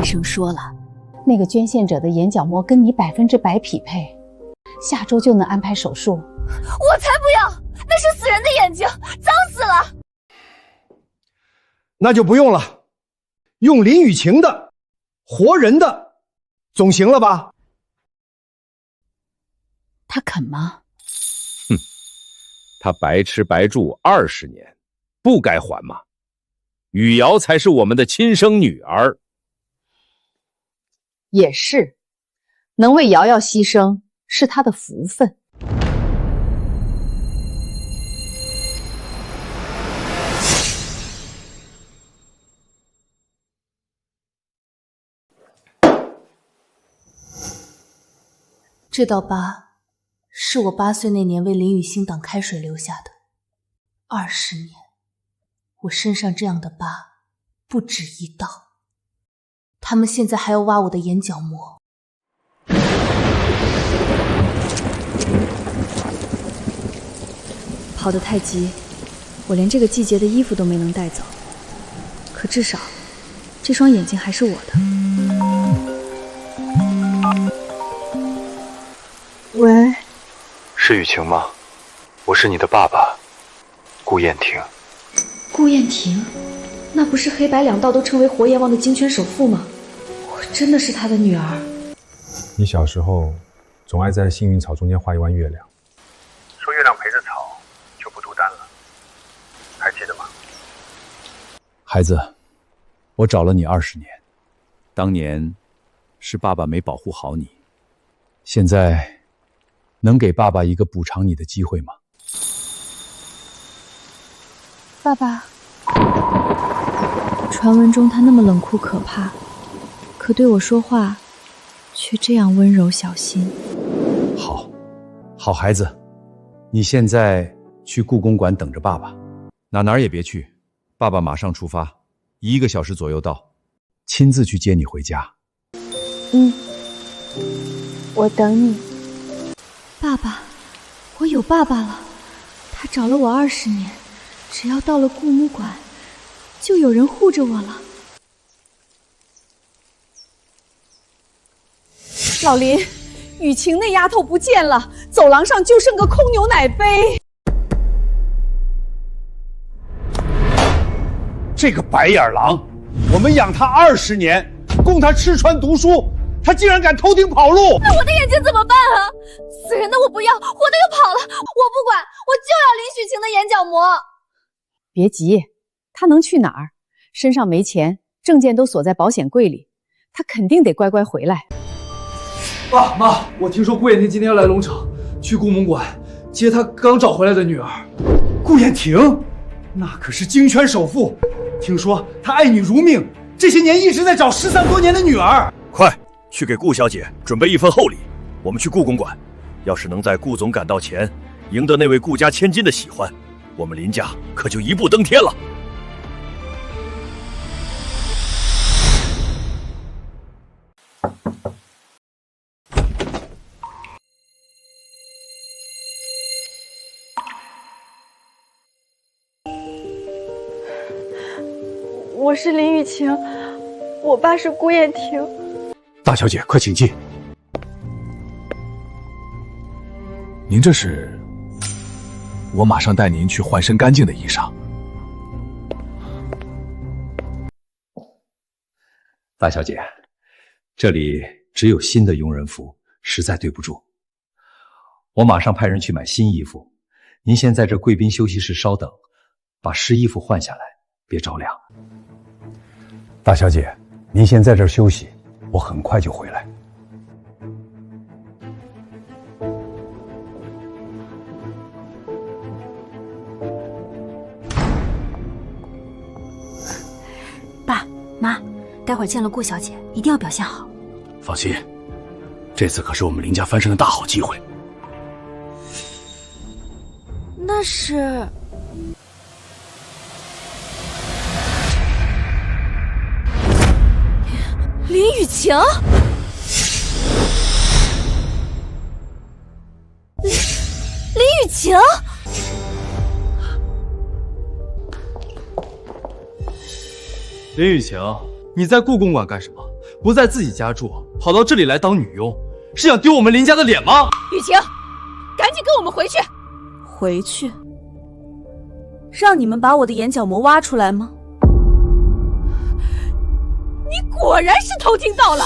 医生说了，那个捐献者的眼角膜跟你100%匹配，下周就能安排手术。我才不要，那是死人的眼睛，脏死了。那就不用了，用林雨晴的，活人的，总行了吧？他肯吗？哼，他白吃白住20年，不该还吗？雨瑶才是我们的亲生女儿。也是，能为瑶瑶牺牲是他的福分。这道疤是我8岁那年为林雨欣挡开水留下的。20年，我身上这样的疤不止1道。他们现在还要挖我的眼角膜。跑得太急，我连这个季节的衣服都没能带走。可至少，这双眼睛还是我的。喂，是雨晴吗？我是你的爸爸，顾燕婷。顾燕婷，那不是黑白2道都成为活阎王的金圈首富吗？我真的是他的女儿。你小时候总爱在幸运草中间画一弯月亮，说月亮陪着草就不孤单了，还记得吗？孩子，我找了你20年，当年是爸爸没保护好你，现在能给爸爸一个补偿你的机会吗？爸爸，传闻中他那么冷酷可怕，可对我说话却这样温柔小心。好孩子，你现在去故宫馆等着爸爸，哪儿也别去，爸爸马上出发，1个小时左右到，亲自去接你回家。我等你。爸爸，我有爸爸了，他找了我20年，只要到了故墓馆，就有人护着我了。老林，雨晴那丫头不见了，走廊上就剩个空牛奶杯。这个白眼狼，我们养他20年，供他吃穿读书，他竟然敢偷听跑路！那我的眼睛怎么办啊？死人的我不要，活的又跑了，我不管，我就要林许晴的眼角膜。别急，他能去哪儿？身上没钱，证件都锁在保险柜里，他肯定得乖乖回来。爸妈，我听说顾燕婷今天要来龙城，去故宫馆接她刚找回来的女儿。顾燕婷，那可是京圈首富，听说她爱你如命，这些年一直在找失散多年的女儿。快去给顾小姐准备一份厚礼，我们去故宫馆。要是能在顾总赶到前，赢得那位顾家千金的喜欢，我们林家可就一步登天了。我是林雨晴，我爸是顾燕婷。大小姐，快请进。您这是？我马上带您去换身干净的衣裳。大小姐，这里只有新的佣人服，实在对不住。我马上派人去买新衣服，您先在这贵宾休息室稍等，把湿衣服换下来，别着凉。大小姐，您先在这儿休息，我很快就回来。爸妈，待会儿见了顾小姐，一定要表现好。放心，这次可是我们林家翻身的大好机会。那是林雨晴。林雨晴。林雨晴，你在故宫馆干什么？不在自己家住，跑到这里来当女佣，是想丢我们林家的脸吗？雨晴，赶紧跟我们回去！回去？让你们把我的眼角膜挖出来吗？你果然是偷听到了。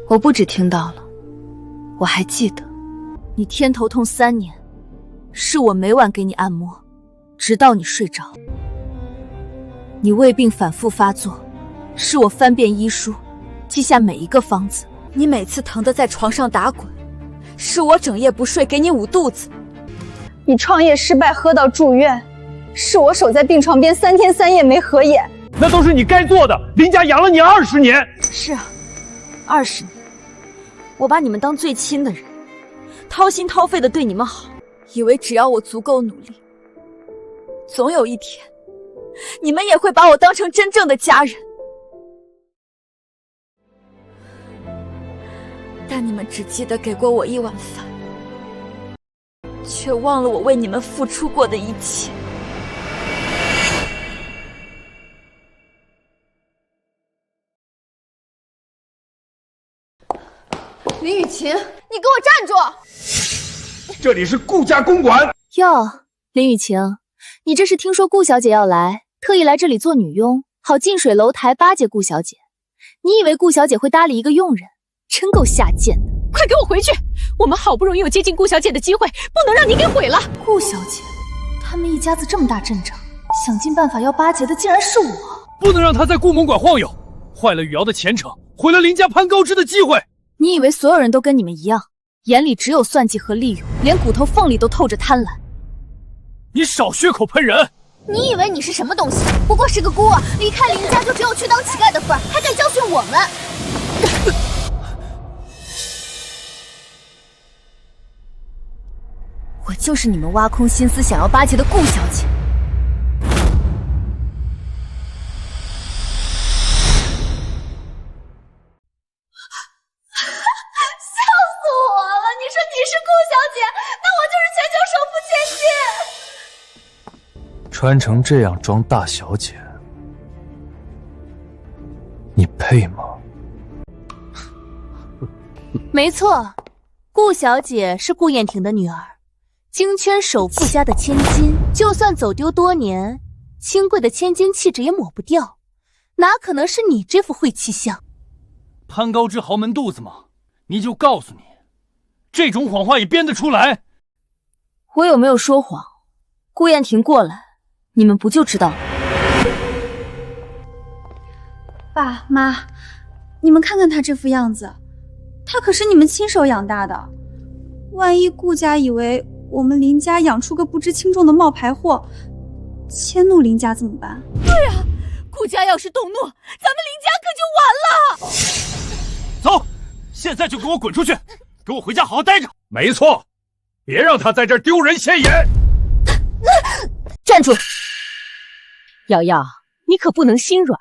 我不只听到了，我还记得，你天头痛3年，是我每晚给你按摩，直到你睡着。你胃病反复发作，是我翻遍医书，记下每一个方子。你每次疼得在床上打滚，是我整夜不睡给你捂肚子。你创业失败喝到住院，是我守在病床边3天3夜没合眼。那都是你该做的，林家养了你20年。是啊，20年，我把你们当最亲的人，掏心掏肺的对你们好，以为只要我足够努力，总有一天，你们也会把我当成真正的家人。但你们只记得给过我1碗饭，却忘了我为你们付出过的一切。林雨晴，你给我站住！这里是顾家公馆。哟，林雨晴，你这是听说顾小姐要来，特意来这里做女佣，好近水楼台巴结顾小姐。你以为顾小姐会搭理一个佣人？真够下贱的！快给我回去！我们好不容易有接近顾小姐的机会，不能让你给毁了。顾小姐，他们一家子这么大阵仗，想尽办法要巴结的竟然是我。不能让她在顾门馆晃悠，坏了雨瑶的前程，毁了林家攀高枝的机会。你以为所有人都跟你们一样，眼里只有算计和利用，连骨头缝里都透着贪婪？你少血口喷人！你以为你是什么东西？不过是个孤儿，离开林家就只有去当乞丐的份儿，还敢教训我们？我就是你们挖空心思想要巴结的顾小姐。穿成这样装大小姐，你配吗？没错，顾小姐是顾燕婷的女儿，京圈首富家的千金，就算走丢多年，清贵的千金气质也抹不掉，哪可能是你这副晦气相？攀高枝豪门肚子吗？你就告诉你，这种谎话也编得出来？我有没有说谎？顾燕婷过来，你们不就知道了？爸妈，你们看看他这副样子，他可是你们亲手养大的。万一顾家以为我们林家养出个不知轻重的冒牌货，迁怒林家怎么办？对啊，顾家要是动怒，咱们林家可就完了。走，现在就给我滚出去，给我回家好好待着。没错，别让他在这儿丢人现眼。站住！瑶瑶，你可不能心软。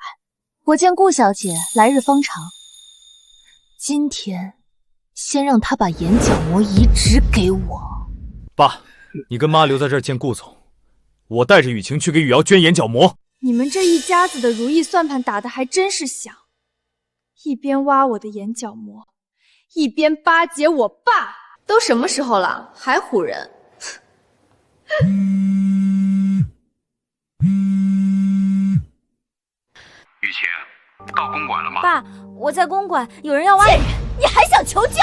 我见顾小姐来日方长，今天先让她把眼角膜移植给我。爸，你跟妈留在这儿见顾总，我带着雨晴去给雨瑶捐眼角膜。你们这一家子的如意算盘打得还真是响，一边挖我的眼角膜，一边巴结我爸。都什么时候了，还唬人？雨晴，到公馆了吗？爸，我在公馆，有人要挖你，你还想求救？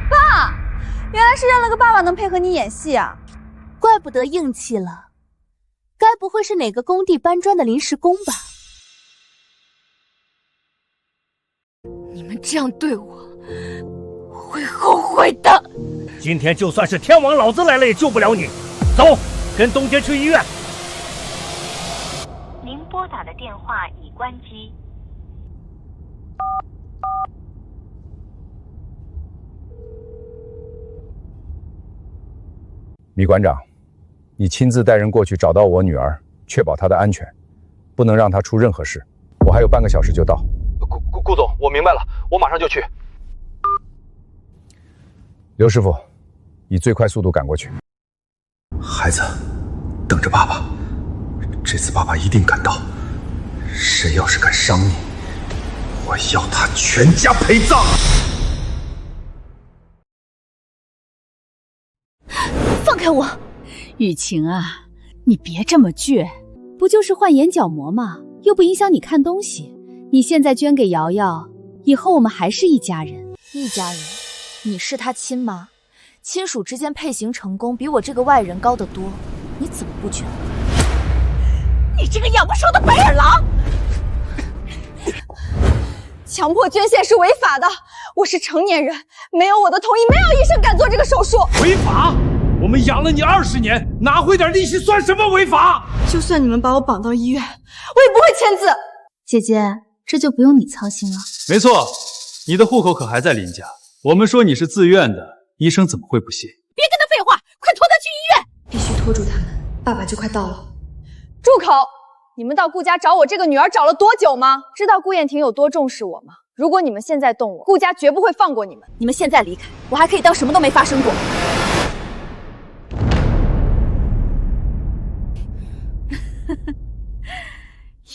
爸，原来是认了个爸爸能配合你演戏啊！怪不得硬气了，该不会是哪个工地搬砖的临时工吧？你们这样对我，我会后悔的。今天就算是天王老子来了也救不了你。走，跟东杰去医院。您拨打的电话已关机。米馆长，你亲自带人过去找到我女儿，确保她的安全，不能让她出任何事。我还有半个小时就到。顾总，我明白了，我马上就去。刘师傅，以最快速度赶过去。孩子，等着爸爸，这次爸爸一定赶到。谁要是敢伤你，我要他全家陪葬。放开我！雨晴啊，你别这么倔，不就是换眼角膜吗？又不影响你看东西。你现在捐给瑶瑶，以后我们还是一家人。一家人？你是他亲妈，亲属之间配型成功比我这个外人高得多，你怎么不捐？你这个养不熟的白眼狼！强迫捐献是违法的，我是成年人，没有我的同意，没有医生敢做这个手术。违法？我们养了你20年，拿回点利息算什么违法？就算你们把我绑到医院，我也不会签字。姐姐，这就不用你操心了。没错，你的户口可还在林家。我们说你是自愿的，医生怎么会不信？别跟他废话，快拖他去医院！必须拖住他们，爸爸就快到了。住口！你们到顾家找我这个女儿找了多久吗？知道顾燕婷有多重视我吗？如果你们现在动我，顾家绝不会放过你们。你们现在离开，我还可以当什么都没发生过。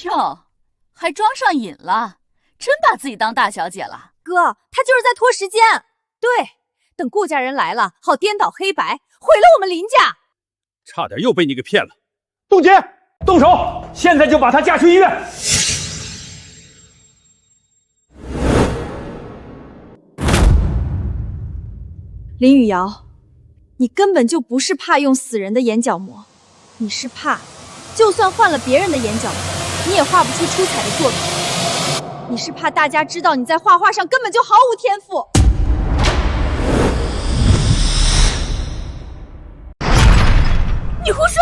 哟，还装上瘾了，真把自己当大小姐了。哥，他就是在拖时间。对，等顾家人来了，好颠倒黑白，毁了我们林家。差点又被你给骗了。冻姐，动手！现在就把她架去医院。林雨瑶，你根本就不是怕用死人的眼角膜，你是怕，就算换了别人的眼角膜，你也画不出出彩的作品。你是怕大家知道你在画画上根本就毫无天赋。你胡说！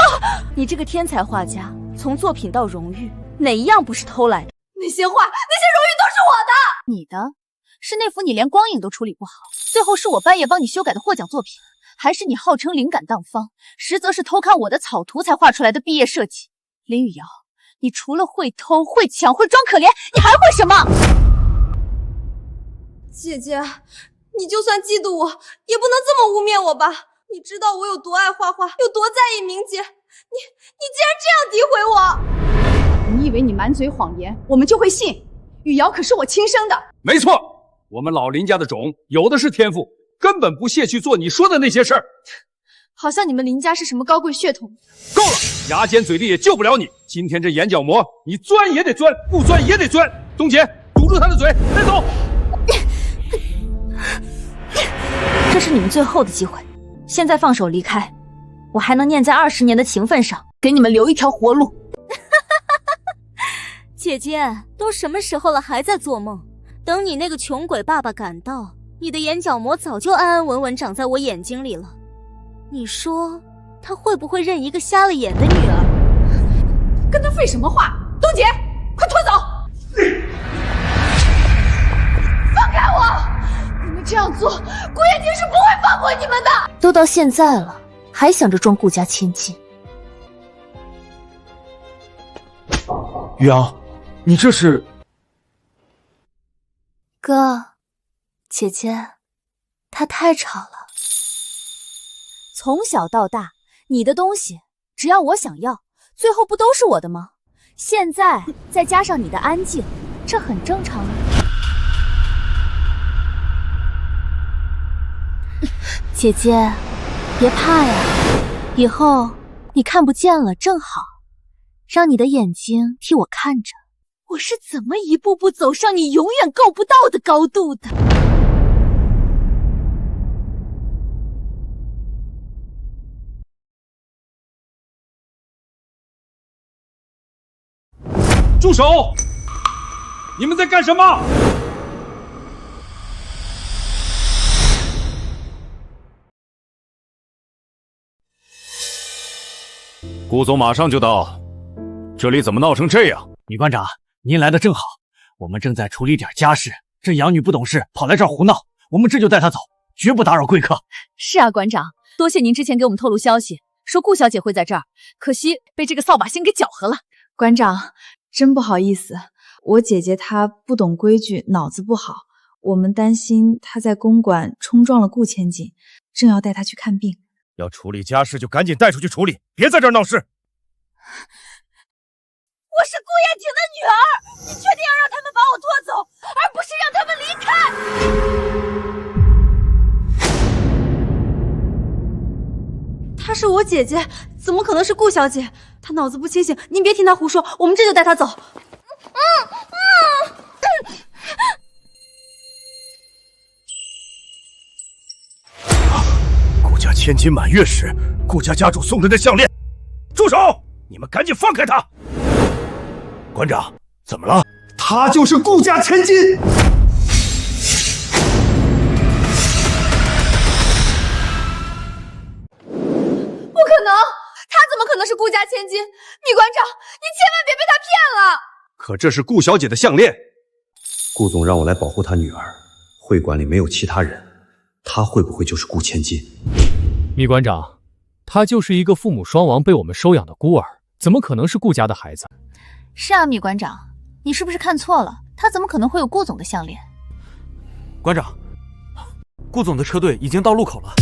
你这个天才画家，从作品到荣誉，哪一样不是偷来的？那些画，那些荣誉都是我的。你的是那幅你连光影都处理不好，最后是我半夜帮你修改的获奖作品，还是你号称灵感荡芳，实则是偷看我的草图才画出来的毕业设计？林雨瑶，你除了会偷、会抢、会装可怜，你还会什么？姐姐，你就算嫉妒我，也不能这么污蔑我吧？你知道我有多爱画画，有多在意名节，你竟然这样诋毁我！你以为你满嘴谎言，我们就会信？雨瑶可是我亲生的。没错，我们老林家的种有的是天赋，根本不屑去做你说的那些事儿。好像你们林家是什么高贵血统。够了，牙尖嘴利也救不了你。今天这眼角膜，你钻也得钻，不钻也得钻。冬姐，堵住他的嘴，带走。这是你们最后的机会，现在放手离开，我还能念在20年的情分上，给你们留一条活路。姐姐，都什么时候了，还在做梦？等你那个穷鬼爸爸赶到，你的眼角膜早就安安稳稳长在我眼睛里了。你说他会不会认一个瞎了眼的女儿？跟他废什么话？冬姐，快拖走！放开我！你们这样做，顾燕婷是不会放过你们的。都到现在了，还想着装顾家千金。雨瑶，你这是……哥，姐姐，她太吵了。从小到大，你的东西只要我想要，最后不都是我的吗？现在再加上你的安静，这很正常啊。姐姐，别怕呀，以后你看不见了正好，让你的眼睛替我看着，我是怎么一步步走上你永远够不到的高度的。住手！你们在干什么？顾总马上就到，这里怎么闹成这样？女馆长，您来的正好，我们正在处理点家事，这养女不懂事，跑来这儿胡闹，我们这就带她走，绝不打扰贵客。是啊，馆长，多谢您之前给我们透露消息，说顾小姐会在这儿，可惜被这个扫把星给搅和了。馆长，真不好意思，我姐姐她不懂规矩，脑子不好，我们担心她在公馆冲撞了顾千金，正要带她去看病。要处理家事就赶紧带出去处理，别在这儿闹事。我是顾燕婷的女儿，你确定要让他们把我拖走，而不是让他们离开？她是我姐姐，怎么可能是顾小姐？她脑子不清醒，您别听她胡说，我们这就带她走。顾家千金满月时，顾家家主送人的项链。住手！你们赶紧放开他！馆长，怎么了？她就是顾家千金。不可能，她怎么可能是顾家千金？米馆长，你千万别被她骗了。可这是顾小姐的项链，顾总让我来保护她女儿，会馆里没有其他人，她会不会就是顾千金？米馆长，她就是一个父母双亡被我们收养的孤儿，怎么可能是顾家的孩子？是啊，米馆长，你是不是看错了？她怎么可能会有顾总的项链？馆长，顾总的车队已经到路口了，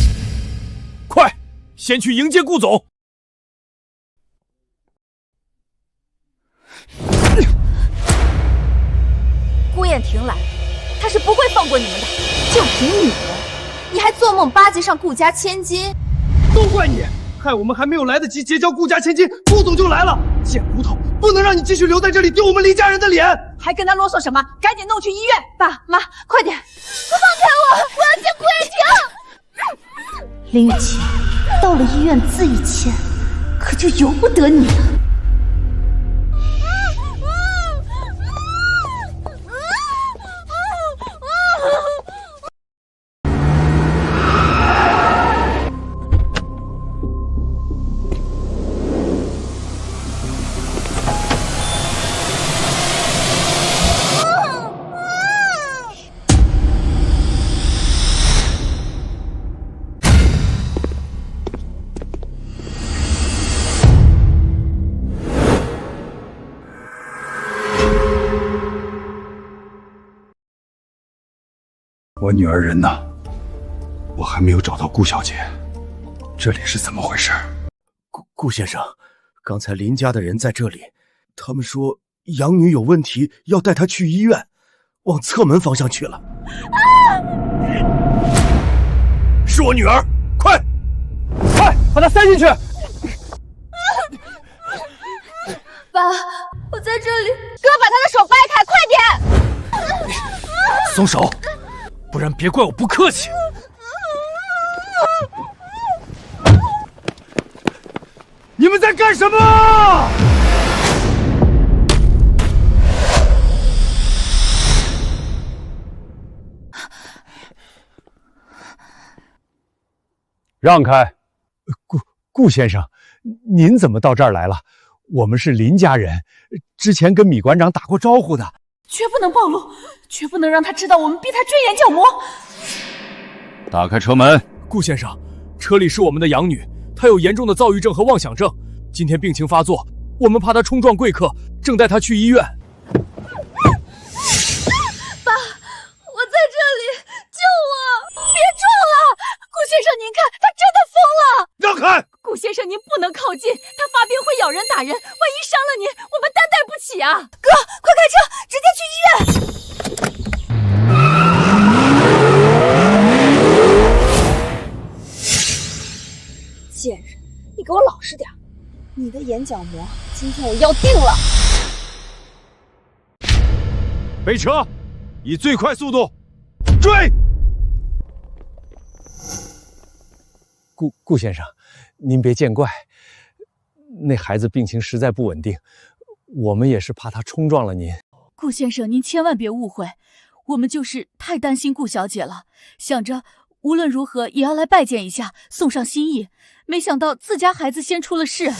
快，先去迎接顾总。顾燕婷来了，她是不会放过你们的。就凭你，你还做梦巴结上顾家千金？都怪你，害我们还没有来得及结交顾家千金，顾总就来了。贱骨头，不能让你继续留在这里丢我们林家人的脸！还跟他啰嗦什么？赶紧弄去医院！爸妈，快点！放开我！我要见顾燕婷。林雨晴，到了医院自己签，可就由不得你了。我女儿人呢？我还没有找到顾小姐，这里是怎么回事？顾先生，刚才林家的人在这里，他们说养女有问题，要带她去医院，往侧门方向去了。是我女儿，快把她塞进去！爸，我在这里。哥，把他的手掰开，快点！松手，不然别怪我不客气。你们在干什么？让开！顾先生，您怎么到这儿来了？我们是林家人，之前跟米馆长打过招呼的。绝不能暴露，绝不能让他知道我们逼他追眼角膜。打开车门。顾先生，车里是我们的养女，她有严重的躁郁症和妄想症，今天病情发作，我们怕她冲撞贵客，正带她去医院。爸，我在这里，救我！别撞了！顾先生，您看，他真的疯了！让开！顾先生，您不能靠近，他发病会咬人打人，万一伤了您，我们担待不起啊！哥，快开车，直接去医院！贱人，你给我老实点！你的眼角膜，今天我要定了！备车，以最快速度追！顾先生，您别见怪，那孩子病情实在不稳定，我们也是怕他冲撞了您。顾先生，您千万别误会，我们就是太担心顾小姐了，想着无论如何也要来拜见一下，送上心意，没想到自家孩子先出了事。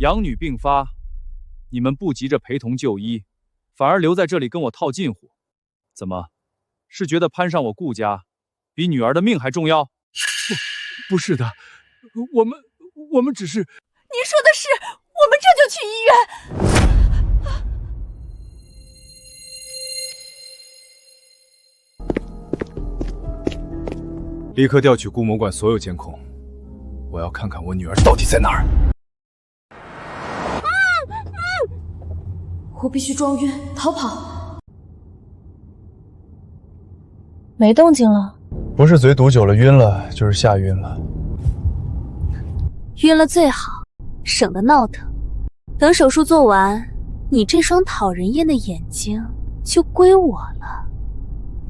养女病发，你们不急着陪同就医，反而留在这里跟我套近乎，怎么？是觉得攀上我顾家，比女儿的命还重要？不是的，我们只是……您说的是，我们这就去医院。立刻调取顾某馆所有监控，我要看看我女儿到底在哪儿。我必须装晕逃跑。没动静了。不是嘴堵久了晕了，就是吓晕了。晕了最好，省得闹腾。等手术做完，你这双讨人厌的眼睛就归我了。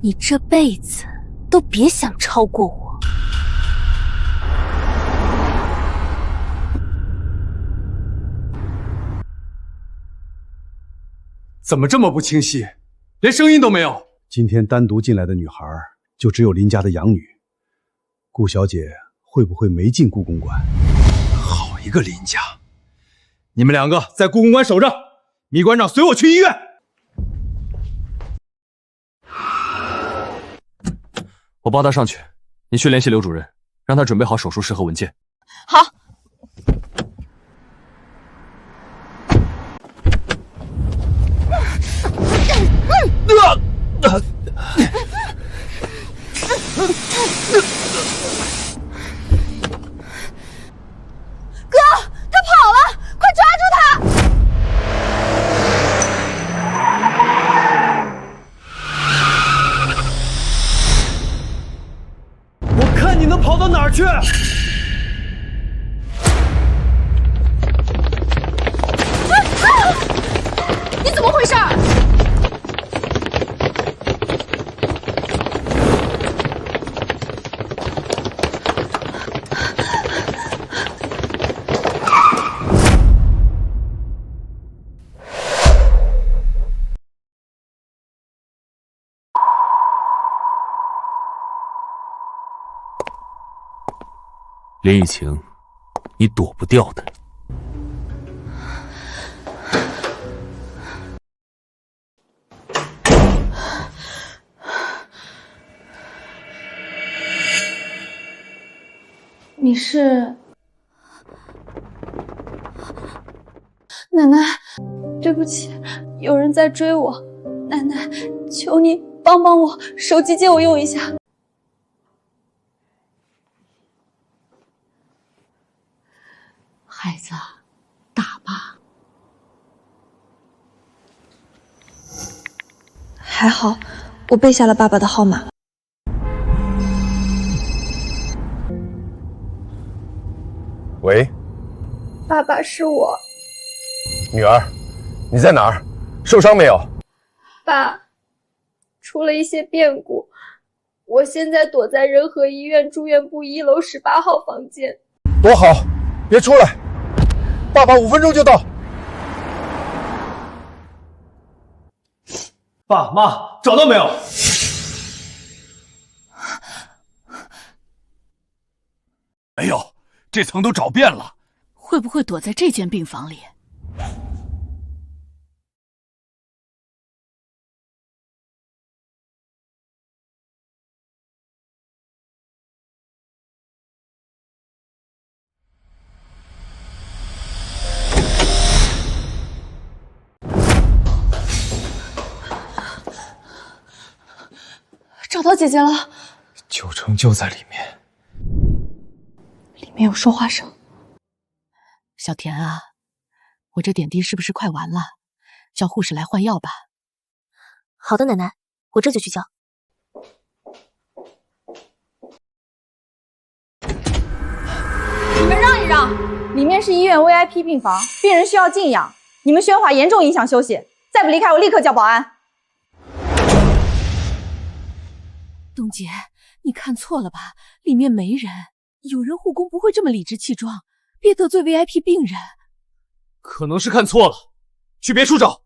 你这辈子都别想超过我。怎么这么不清晰，连声音都没有？今天单独进来的女孩就只有林家的养女，顾小姐会不会没进故宫馆？好一个林家！你们两个在故宫馆守着，米馆长随我去医院。我帮他上去，你去联系刘主任，让他准备好手术室和文件。好。哥，他跑了，快抓住他！我看你能跑到哪儿去！你怎么回事？林雨晴，你躲不掉的。你是？奶奶，对不起，有人在追我，奶奶，求你帮帮我，手机借我用一下。孩子，打吧。还好，我背下了爸爸的号码。喂，爸爸，是我。女儿，你在哪儿？受伤没有？爸，出了一些变故，我现在躲在仁和医院住院部1楼18号房间。躲好，别出来。爸爸5分钟就到。爸妈，找到没有？没有，这层都找遍了。会不会躲在这间病房里？找到姐姐了，九成就在里面。里面有说话声。小田啊，我这点滴是不是快完了？叫护士来换药吧。好的，奶奶，我这就去叫。你们让一让，里面是医院 VIP 病房，病人需要静养，你们喧哗严重影响休息，再不离开我立刻叫保安。东姐，你看错了吧？里面没人，有人护工不会这么理直气壮，别得罪 VIP 病人。可能是看错了，去别处找。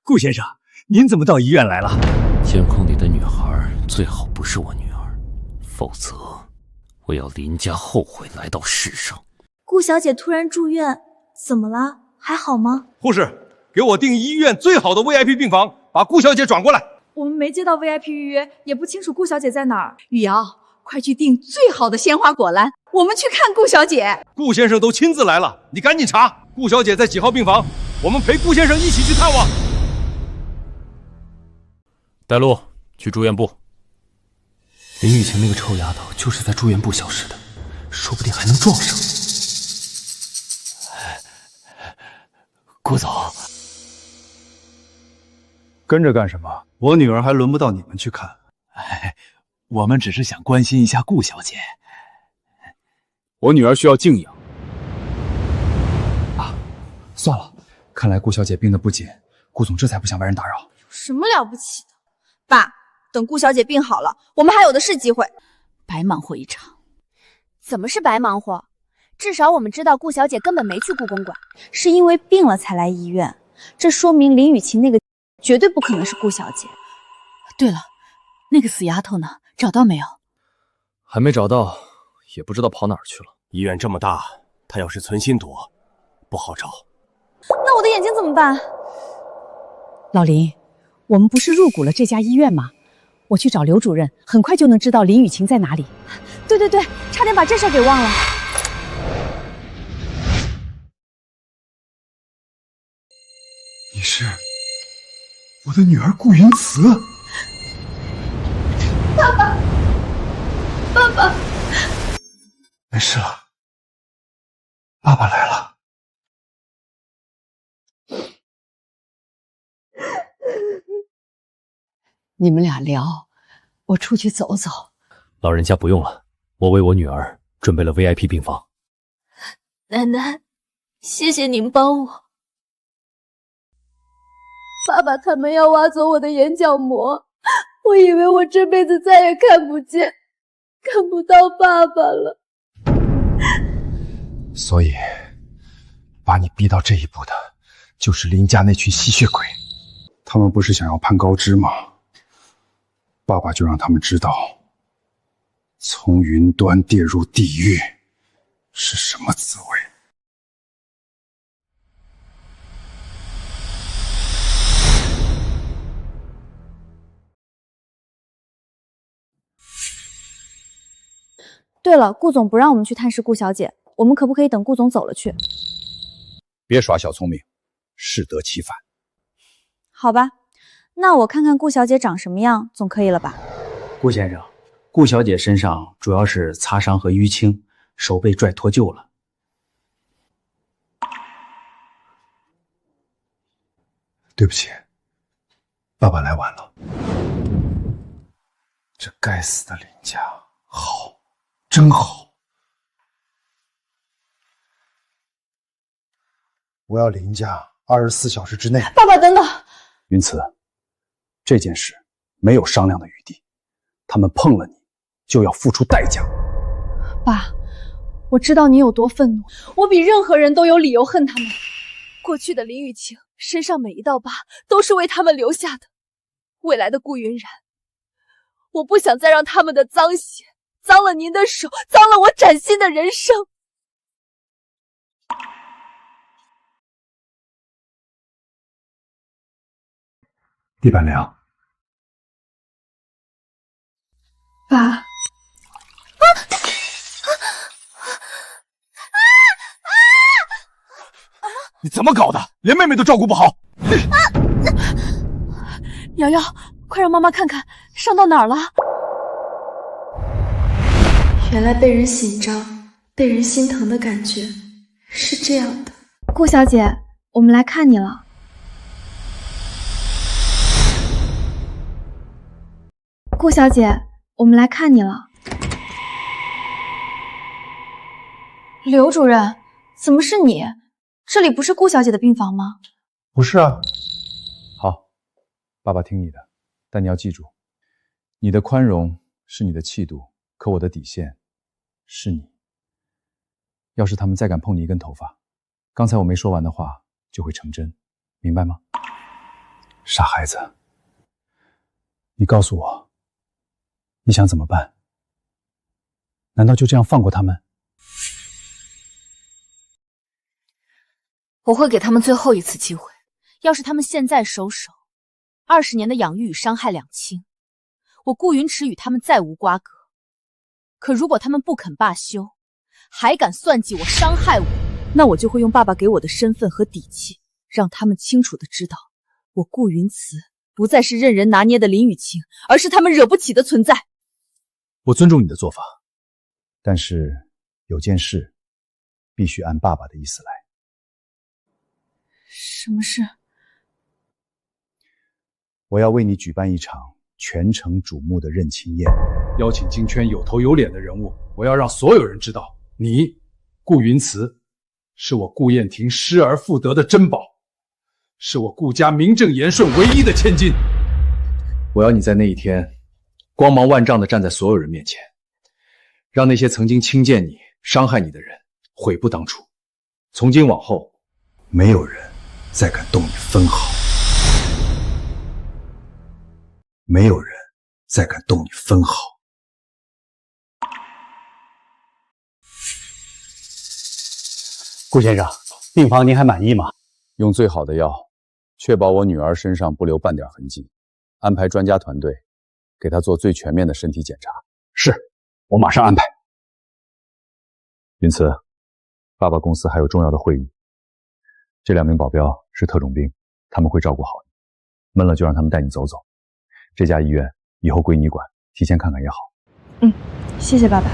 顾先生，您怎么到医院来了？监控里的女孩最好不是我女儿，否则我要林家后悔来到世上。顾顾小姐突然住院，怎么了？还好吗？护士，给我订医院最好的 VIP 病房，把顾小姐转过来。我们没接到 VIP 预约，也不清楚顾小姐在哪儿。雨瑶，快去订最好的鲜花果篮，我们去看顾小姐。顾先生都亲自来了，你赶紧查顾小姐在几号病房，我们陪顾先生一起去探望。带路去住院部。林雨晴那个臭丫头就是在住院部消失的，说不定还能撞上。顾总，跟着干什么？我女儿还轮不到你们去看。我们只是想关心一下顾小姐。我女儿需要静养。算了，看来顾小姐病得不紧，顾总这才不想外人打扰。有什么了不起的？爸，等顾小姐病好了，我们还有的是机会。白忙活一场。怎么是白忙活？至少我们知道顾小姐根本没去故宫馆，是因为病了才来医院，这说明林雨晴那个绝对不可能是顾小姐。对了，那个死丫头呢？找到没有？还没找到，也不知道跑哪儿去了。医院这么大，她要是存心躲，不好找。那我的眼睛怎么办？老林，我们不是入股了这家医院吗？我去找刘主任，很快就能知道林雨晴在哪里。对，差点把这事给忘了。你是我的女儿顾云慈。爸爸，没事了，爸爸来了。你们俩聊，我出去走走。老人家不用了，我为我女儿准备了 VIP 病房。奶奶，谢谢您帮我。爸爸他们要挖走我的眼角膜，我以为我这辈子再也看不见、看不到爸爸了。所以，把你逼到这一步的，就是林家那群吸血鬼。他们不是想要攀高枝吗？爸爸就让他们知道，从云端跌入地狱是什么滋味。对了，顾总不让我们去探视顾小姐，我们可不可以等顾总走了去？别耍小聪明，适得其反。好吧，那我看看顾小姐长什么样，总可以了吧？顾先生，顾小姐身上主要是擦伤和淤青，手被拽脱臼了。对不起，爸爸来晚了。这该死的林家，好，真好。我要林家24小时之内。爸爸，等等。云慈，这件事没有商量的余地，他们碰了你，就要付出代价。爸，我知道你有多愤怒，我比任何人都有理由恨他们。过去的林雨晴身上每一道疤都是为他们留下的，未来的顾云然，我不想再让他们的脏血脏了您的手，脏了我崭新的人生。地板凉。爸。你怎么搞的？连妹妹都照顾不好。瑶瑶，快让妈妈看看伤到哪儿了。原来被人紧张、被人心疼的感觉是这样的。顾小姐，我们来看你了。顾小姐，我们来看你了。刘主任，怎么是你？这里不是顾小姐的病房吗？不是啊。好，爸爸听你的，但你要记住，你的宽容是你的气度，可我的底线是你。要是他们再敢碰你一根头发，刚才我没说完的话就会成真，明白吗？傻孩子，你告诉我，你想怎么办？难道就这样放过他们？我会给他们最后一次机会。要是他们现在收手，20年的养育与伤害两清，我顾云池与他们再无瓜葛。可如果他们不肯罢休，还敢算计我、伤害我，那我就会用爸爸给我的身份和底气，让他们清楚的知道，我顾云慈不再是任人拿捏的林雨晴，而是他们惹不起的存在。我尊重你的做法，但是有件事必须按爸爸的意思来。什么事？我要为你举办一场全城瞩目的认亲宴，邀请京圈有头有脸的人物，我要让所有人知道，你顾云慈是我顾燕婷失而复得的珍宝，是我顾家名正言顺唯一的千金。我要你在那一天光芒万丈地站在所有人面前，让那些曾经轻贱你、伤害你的人悔不当初。从今往后，没有人再敢动你分毫，没有人再敢动你分毫。顾先生，病房您还满意吗？用最好的药，确保我女儿身上不留半点痕迹，安排专家团队给她做最全面的身体检查。是，我马上安排。云慈，爸爸公司还有重要的会议，这2名保镖是特种兵，他们会照顾好你，闷了就让他们带你走走。这家医院以后归你管，提前看看也好。谢谢爸爸。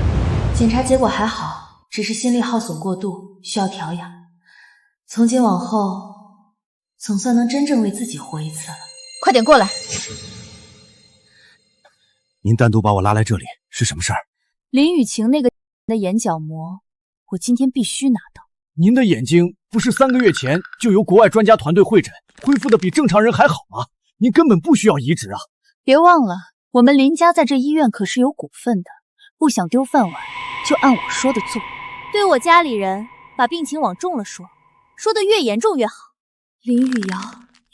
检查结果还好，只是心力耗损过度，需要调养。从今往后，总算能真正为自己活一次了。快点过来！您单独把我拉来这里是什么事儿？林雨晴那个的眼角膜，我今天必须拿到。您的眼睛不是3个月前就由国外专家团队会诊，恢复的比正常人还好吗？您根本不需要移植啊！别忘了，我们林家在这医院可是有股份的，不想丢饭碗，就按我说的做。对我家里人，把病情往重了说，说的越严重越好。林雨瑶，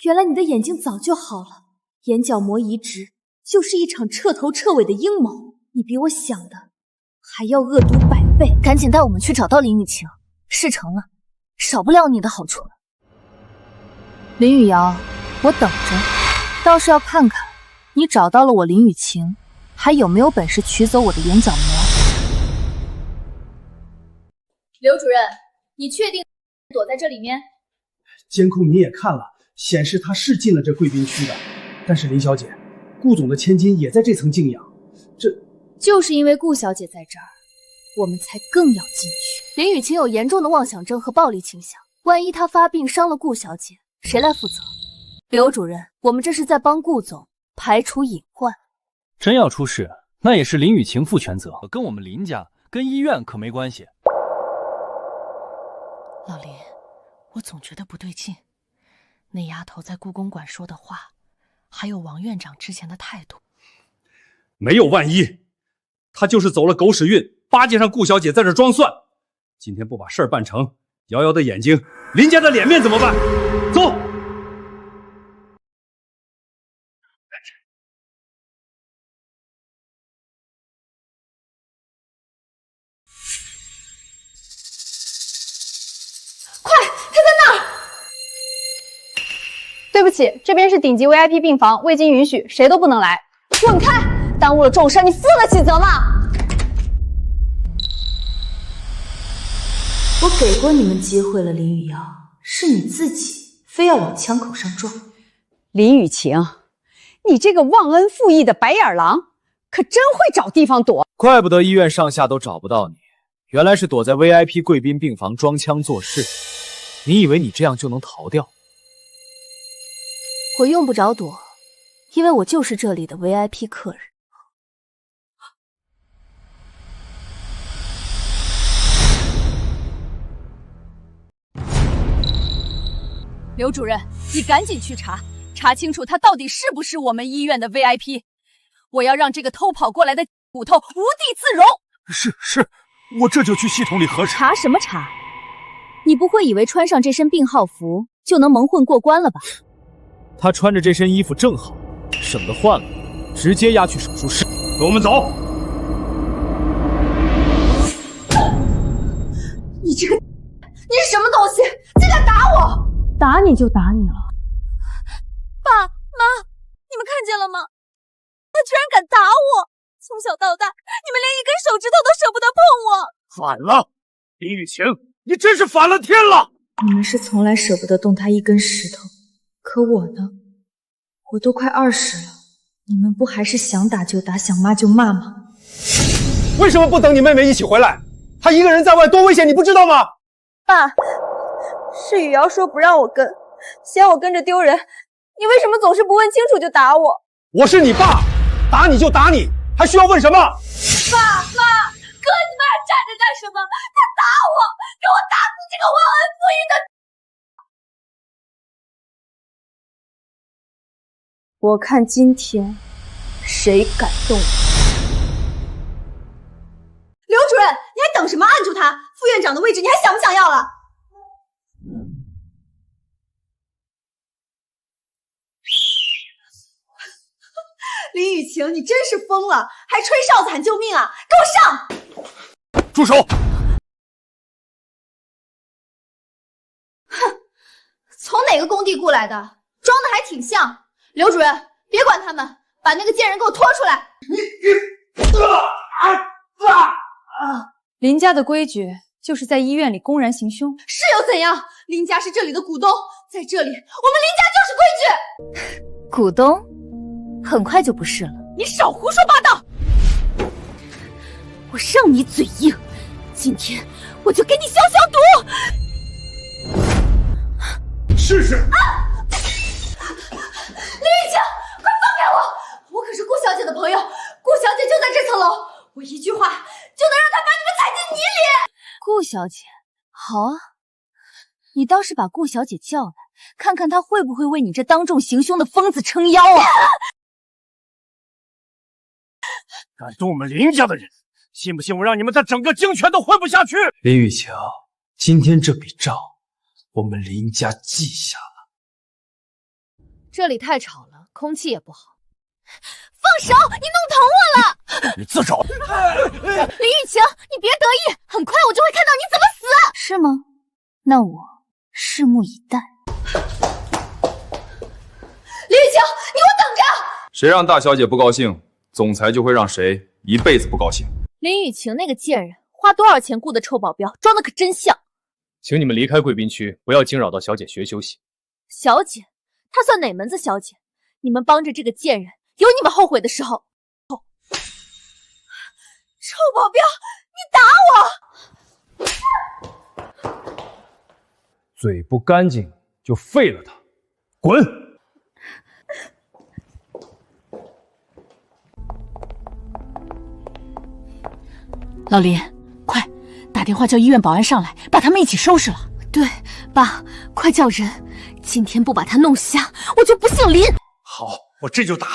原来你的眼睛早就好了，眼角膜移植就是一场彻头彻尾的阴谋，你比我想的还要恶毒100倍。赶紧带我们去找到林雨晴，事成了，少不了你的好处了。林雨瑶，我等着，倒是要看看你找到了我林雨晴，还有没有本事取走我的眼角膜。刘主任，你确定躲在这里面？监控你也看了，显示他是进了这贵宾区的。但是林小姐，顾总的千金也在这层静养，就是因为顾小姐在这儿，我们才更要进去。林雨晴有严重的妄想症和暴力倾向，万一她发病伤了顾小姐，谁来负责？刘主任，我们这是在帮顾总排除隐患。真要出事，那也是林雨晴负全责，跟我们林家、跟医院可没关系。老林，我总觉得不对劲，那丫头在故宫馆说的话，还有王院长之前的态度，没有万一，他就是走了狗屎运，巴结上顾小姐在这装蒜。今天不把事儿办成，瑶瑶的眼睛、林家的脸面怎么办？走！对不起，这边是顶级 VIP 病房，未经允许，谁都不能来。滚开！耽误了众生，你负得起责吗？我给过你们机会了，林雨瑶，是你自己非要往枪口上撞。林雨晴，你这个忘恩负义的白眼狼，可真会找地方躲。怪不得医院上下都找不到你，原来是躲在 VIP 贵宾病房装腔作势。你以为你这样就能逃掉？我用不着躲，因为我就是这里的 VIP 客人。刘主任，你赶紧去查清楚他到底是不是我们医院的 VIP。我要让这个偷跑过来的骨头无地自容。是，我这就去系统里核查。查什么查？你不会以为穿上这身病号服就能蒙混过关了吧？他穿着这身衣服正好，省得换了，直接押去手术室。跟我们走。你这个，你是什么东西？竟敢打我！打你就打你了。爸妈，你们看见了吗？他居然敢打我！从小到大，你们连一根手指头都舍不得碰我。反了，林雨晴，你真是反了天了！你们是从来舍不得动他一根石头，可我呢？我都快20了，你们不还是想打就打，想骂就骂吗？为什么不等你妹妹一起回来？她一个人在外多危险，你不知道吗？爸，是雨瑶说不让我跟，嫌我跟着丢人。你为什么总是不问清楚就打我？我是你爸，打你就打你，还需要问什么？爸妈，哥，你们还站着干什么？他打我，给我打死这个忘恩负义的！我看今天谁敢动我！刘主任，你还等什么？按住他！副院长的位置你还想不想要了？林雨晴，你真是疯了，还吹哨子喊救命啊！给我上！住手！哼，从哪个工地雇来的？装的还挺像。刘主任，别管他们，把那个贱人给我拖出来！林家的规矩就是在医院里公然行凶，是又怎样？林家是这里的股东，在这里，我们林家就是规矩。股东，很快就不是了。你少胡说八道！我让你嘴硬，今天我就给你消消毒。试试。林雨晴，快放开我！我可是顾小姐的朋友，顾小姐就在这层楼，我一句话就能让她把你们踩进泥里。顾小姐，好啊，你倒是把顾小姐叫来，看看她会不会为你这当众行凶的疯子撑腰啊！敢动我们林家的人，信不信我让你们在整个京泉都混不下去？林雨晴，今天这笔账我们林家记下了。这里太吵了，空气也不好。放手！你弄疼我了！你自找！林雨晴，你别得意，很快我就会看到你怎么死。是吗？那我拭目以待。林雨晴，你给我等着！谁让大小姐不高兴，总裁就会让谁一辈子不高兴。林雨晴那个贱人，花多少钱雇的臭保镖，装的可真像。请你们离开贵宾区，不要惊扰到小姐学休息。小姐？她算哪门子小姐？你们帮着这个贱人，有你们后悔的时候。臭保镖，你打我！嘴不干净就废了他，滚！老林，快打电话叫医院保安上来，把他们一起收拾了。对，爸，快叫人！今天不把他弄瞎，我就不姓林。好，我这就打，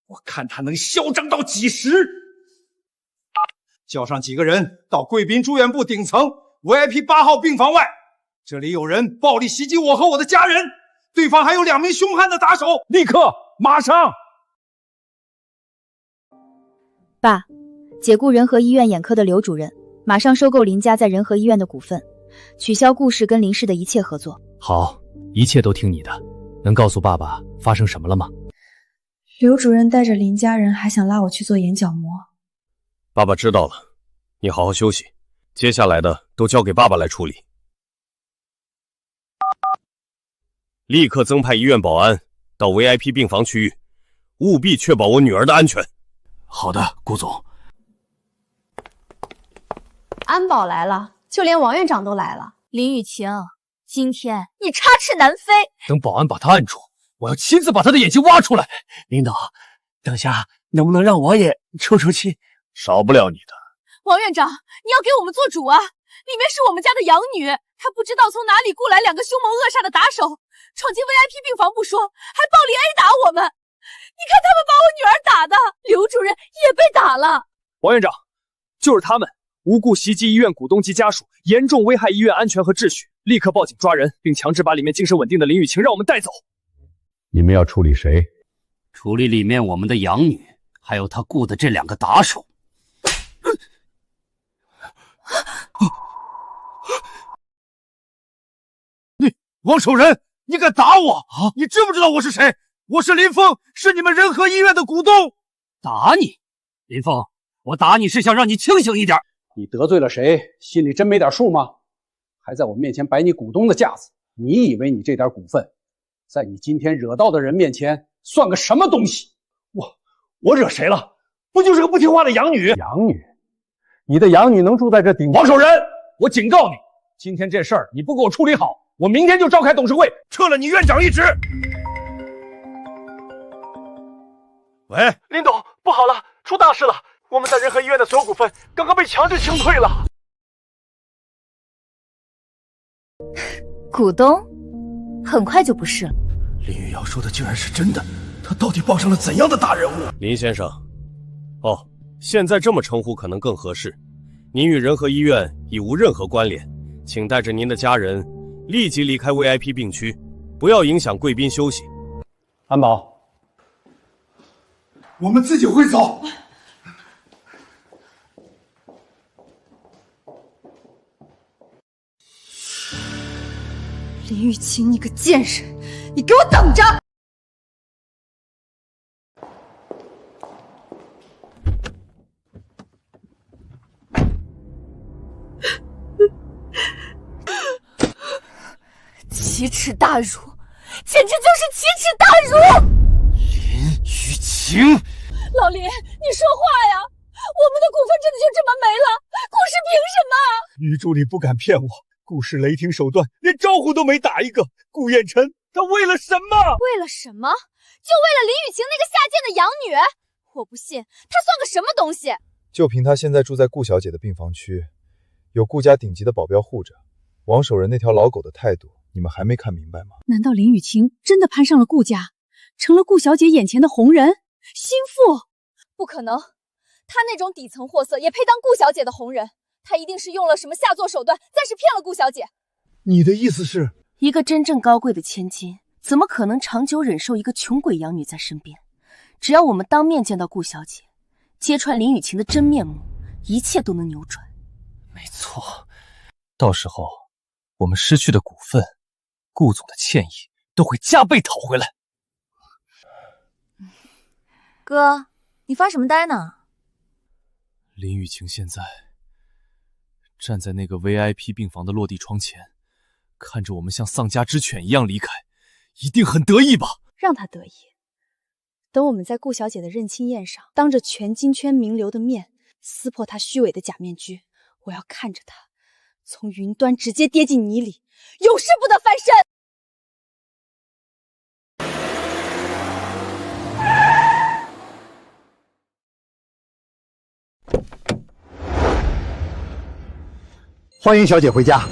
我看他能嚣张到几时。叫上几个人到贵宾住院部顶层 VIP 8号病房外，这里有人暴力袭击我和我的家人，对方还有2名凶悍的打手，立刻马上！爸，解雇仁和医院眼科的刘主任，马上收购林家在仁和医院的股份，取消顾氏跟林氏的一切合作。好，一切都听你的。能告诉爸爸发生什么了吗？刘主任带着林家人还想拉我去做眼角膜。爸爸知道了，你好好休息，接下来的都交给爸爸来处理。立刻增派医院保安到 VIP 病房区域，务必确保我女儿的安全。好的，顾总。安保来了，就连王院长都来了。林雨晴，今天你插翅难飞。等保安把他按住，我要亲自把他的眼睛挖出来。领导，等下能不能让我也出出气？少不了你的。王院长，你要给我们做主啊！里面是我们家的养女，她不知道从哪里雇来2个凶猛恶煞的打手，闯进 VIP 病房不说，还暴力挨打我们。你看他们把我女儿打的，刘主任也被打了。王院长，就是他们无故袭击医院股东及家属，严重危害医院安全和秩序，立刻报警抓人，并强制把里面精神稳定的林雨晴让我们带走。你们要处理谁？处理里面我们的养女，还有他雇的这2个打手。王守仁，你敢打我啊？你知不知道我是谁？我是林峰，是你们仁和医院的股东。打你，林峰，我打你是想让你清醒一点。你得罪了谁，心里真没点数吗？还在我面前摆你股东的架子，你以为你这点股份，在你今天惹到的人面前算个什么东西？我惹谁了？不就是个不听话的养女？养女？你的养女能住在这顶？王守仁，我警告你，今天这事儿你不给我处理好，我明天就召开董事会，撤了你院长一职。喂，林董，不好了，出大事了！我们在仁和医院的所有股份刚刚被强制清退了。股东，很快就不是了。林玉瑶说的竟然是真的，他到底傍上了怎样的大人物？林先生，哦，现在这么称呼可能更合适。您与仁和医院已无任何关联，请带着您的家人立即离开 VIP 病区，不要影响贵宾休息。安保。我们自己会走。林雨晴，你个贱人，你给我等着！奇耻大辱，简直就是奇耻大辱！林雨晴，老林，你说话呀！我们的股份真的就这么没了？顾氏凭什么？女助理不敢骗我，顾氏雷霆手段，连招呼都没打一个。顾燕晨，他为了什么？为了什么？就为了林雨晴那个下贱的养女？我不信，她算个什么东西？就凭她现在住在顾小姐的病房区，有顾家顶级的保镖护着，王守仁那条老狗的态度，你们还没看明白吗？难道林雨晴真的攀上了顾家，成了顾小姐眼前的红人心腹？不可能，她那种底层货色也配当顾小姐的红人？她一定是用了什么下作手段，暂时骗了顾小姐。你的意思是，一个真正高贵的千金，怎么可能长久忍受一个穷鬼养女在身边？只要我们当面见到顾小姐，揭穿林雨晴的真面目，一切都能扭转。没错，到时候我们失去的股份，顾总的歉意都会加倍讨回来。哥，你发什么呆呢？林雨晴现在站在那个 VIP 病房的落地窗前，看着我们像丧家之犬一样离开，一定很得意吧？让他得意。等我们在顾小姐的认亲宴上，当着全金圈名流的面撕破她虚伪的假面具，我要看着她从云端直接跌进泥里，永世不得翻身。欢迎小姐回家。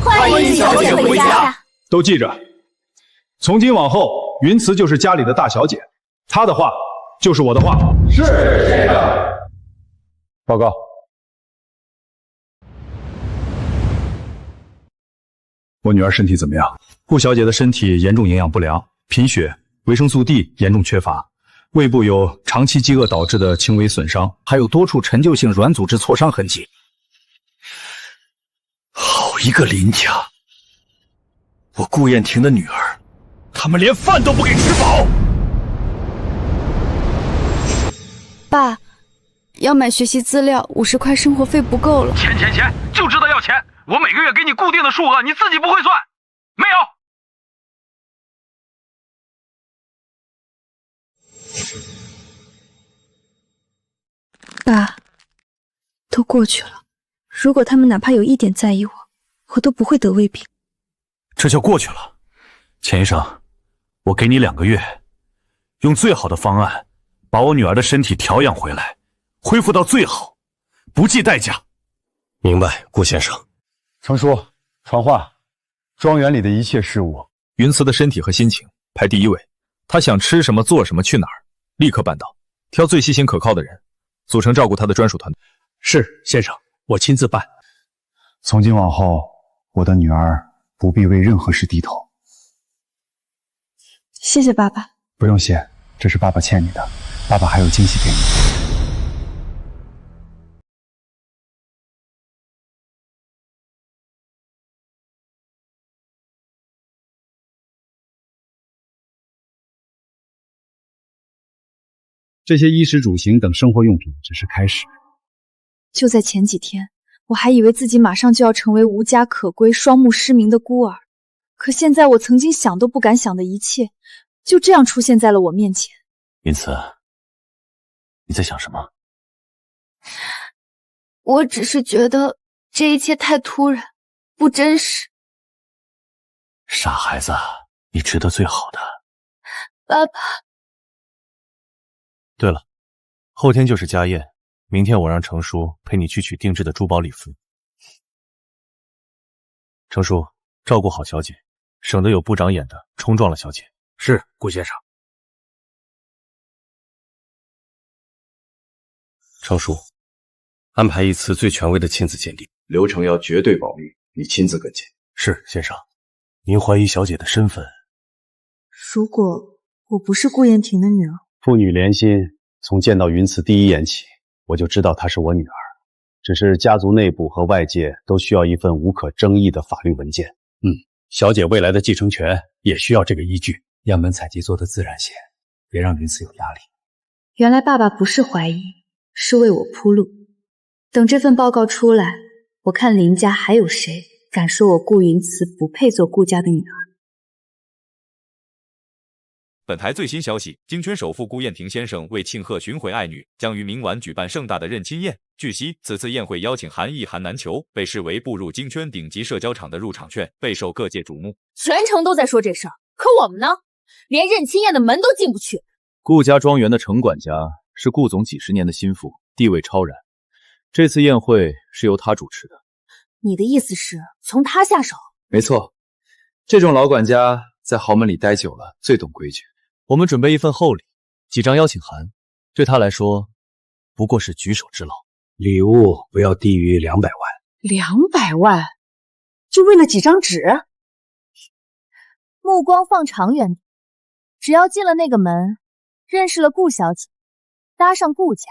欢迎小姐回家。都记着，从今往后，云慈就是家里的大小姐，她的话就是我的话。是，先生。报告。我女儿身体怎么样？顾小姐的身体严重营养不良，贫血，维生素 D 严重缺乏，胃部有长期饥饿导致的轻微损伤，还有多处陈旧性软组织挫伤痕迹。好一个林家！我顾燕婷的女儿，他们连饭都不给吃饱。爸，要买学习资料，50块生活费不够了。钱，就知道要钱！我每个月给你固定的数额，你自己不会算，没有？爸，都过去了。如果他们哪怕有一点在意我，我都不会得胃病。这就过去了。钱医生，我给你2个月，用最好的方案把我女儿的身体调养回来，恢复到最好，不计代价。明白，顾先生。程叔，传话，庄园里的一切事务，云慈的身体和心情排第一位，她想吃什么做什么去哪儿，立刻办到，挑最细心可靠的人，组成照顾她的专属团队。是，先生，我亲自办。从今往后，我的女儿不必为任何事低头。谢谢爸爸。不用谢，这是爸爸欠你的，爸爸还有惊喜给你。这些衣食住行等生活用品只是开始。就在前几天，我还以为自己马上就要成为无家可归、双目失明的孤儿，可现在我曾经想都不敢想的一切，就这样出现在了我面前。云慈，你在想什么？我只是觉得这一切太突然，不真实。傻孩子，你值得最好的。爸爸。对了，后天就是家宴，明天我让程叔陪你去取定制的珠宝礼服。程叔，照顾好小姐，省得有部长眼的冲撞了小姐。是，顾先生。程叔，安排一次最权威的亲子鉴定，流程要绝对保密，你亲自跟进。是，先生。您怀疑小姐的身份？如果我不是顾燕婷的女儿，父女连心，从见到云慈第一眼起，我就知道她是我女儿。只是家族内部和外界都需要一份无可争议的法律文件。小姐未来的继承权也需要这个依据。样本采集做得自然些，别让云慈有压力。原来爸爸不是怀疑，是为我铺路。等这份报告出来，我看林家还有谁敢说我顾云慈不配做顾家的女儿。本台最新消息，京圈首富顾燕婷先生为庆贺寻回爱女，将于明晚举办盛大的认亲宴。据悉，此次宴会邀请函意涵难求，被视为步入京圈顶级社交场的入场券，备受各界瞩目。全城都在说这事儿，可我们呢，连认亲宴的门都进不去。顾家庄园的程管家是顾总几十年的心腹，地位超然。这次宴会是由他主持的。你的意思是从他下手？没错，这种老管家在豪门里待久了，最懂规矩。我们准备一份厚礼，几张邀请函，对他来说不过是举手之劳。礼物不要低于200万。200万？就为了几张纸？目光放长远，只要进了那个门，认识了顾小姐，搭上顾家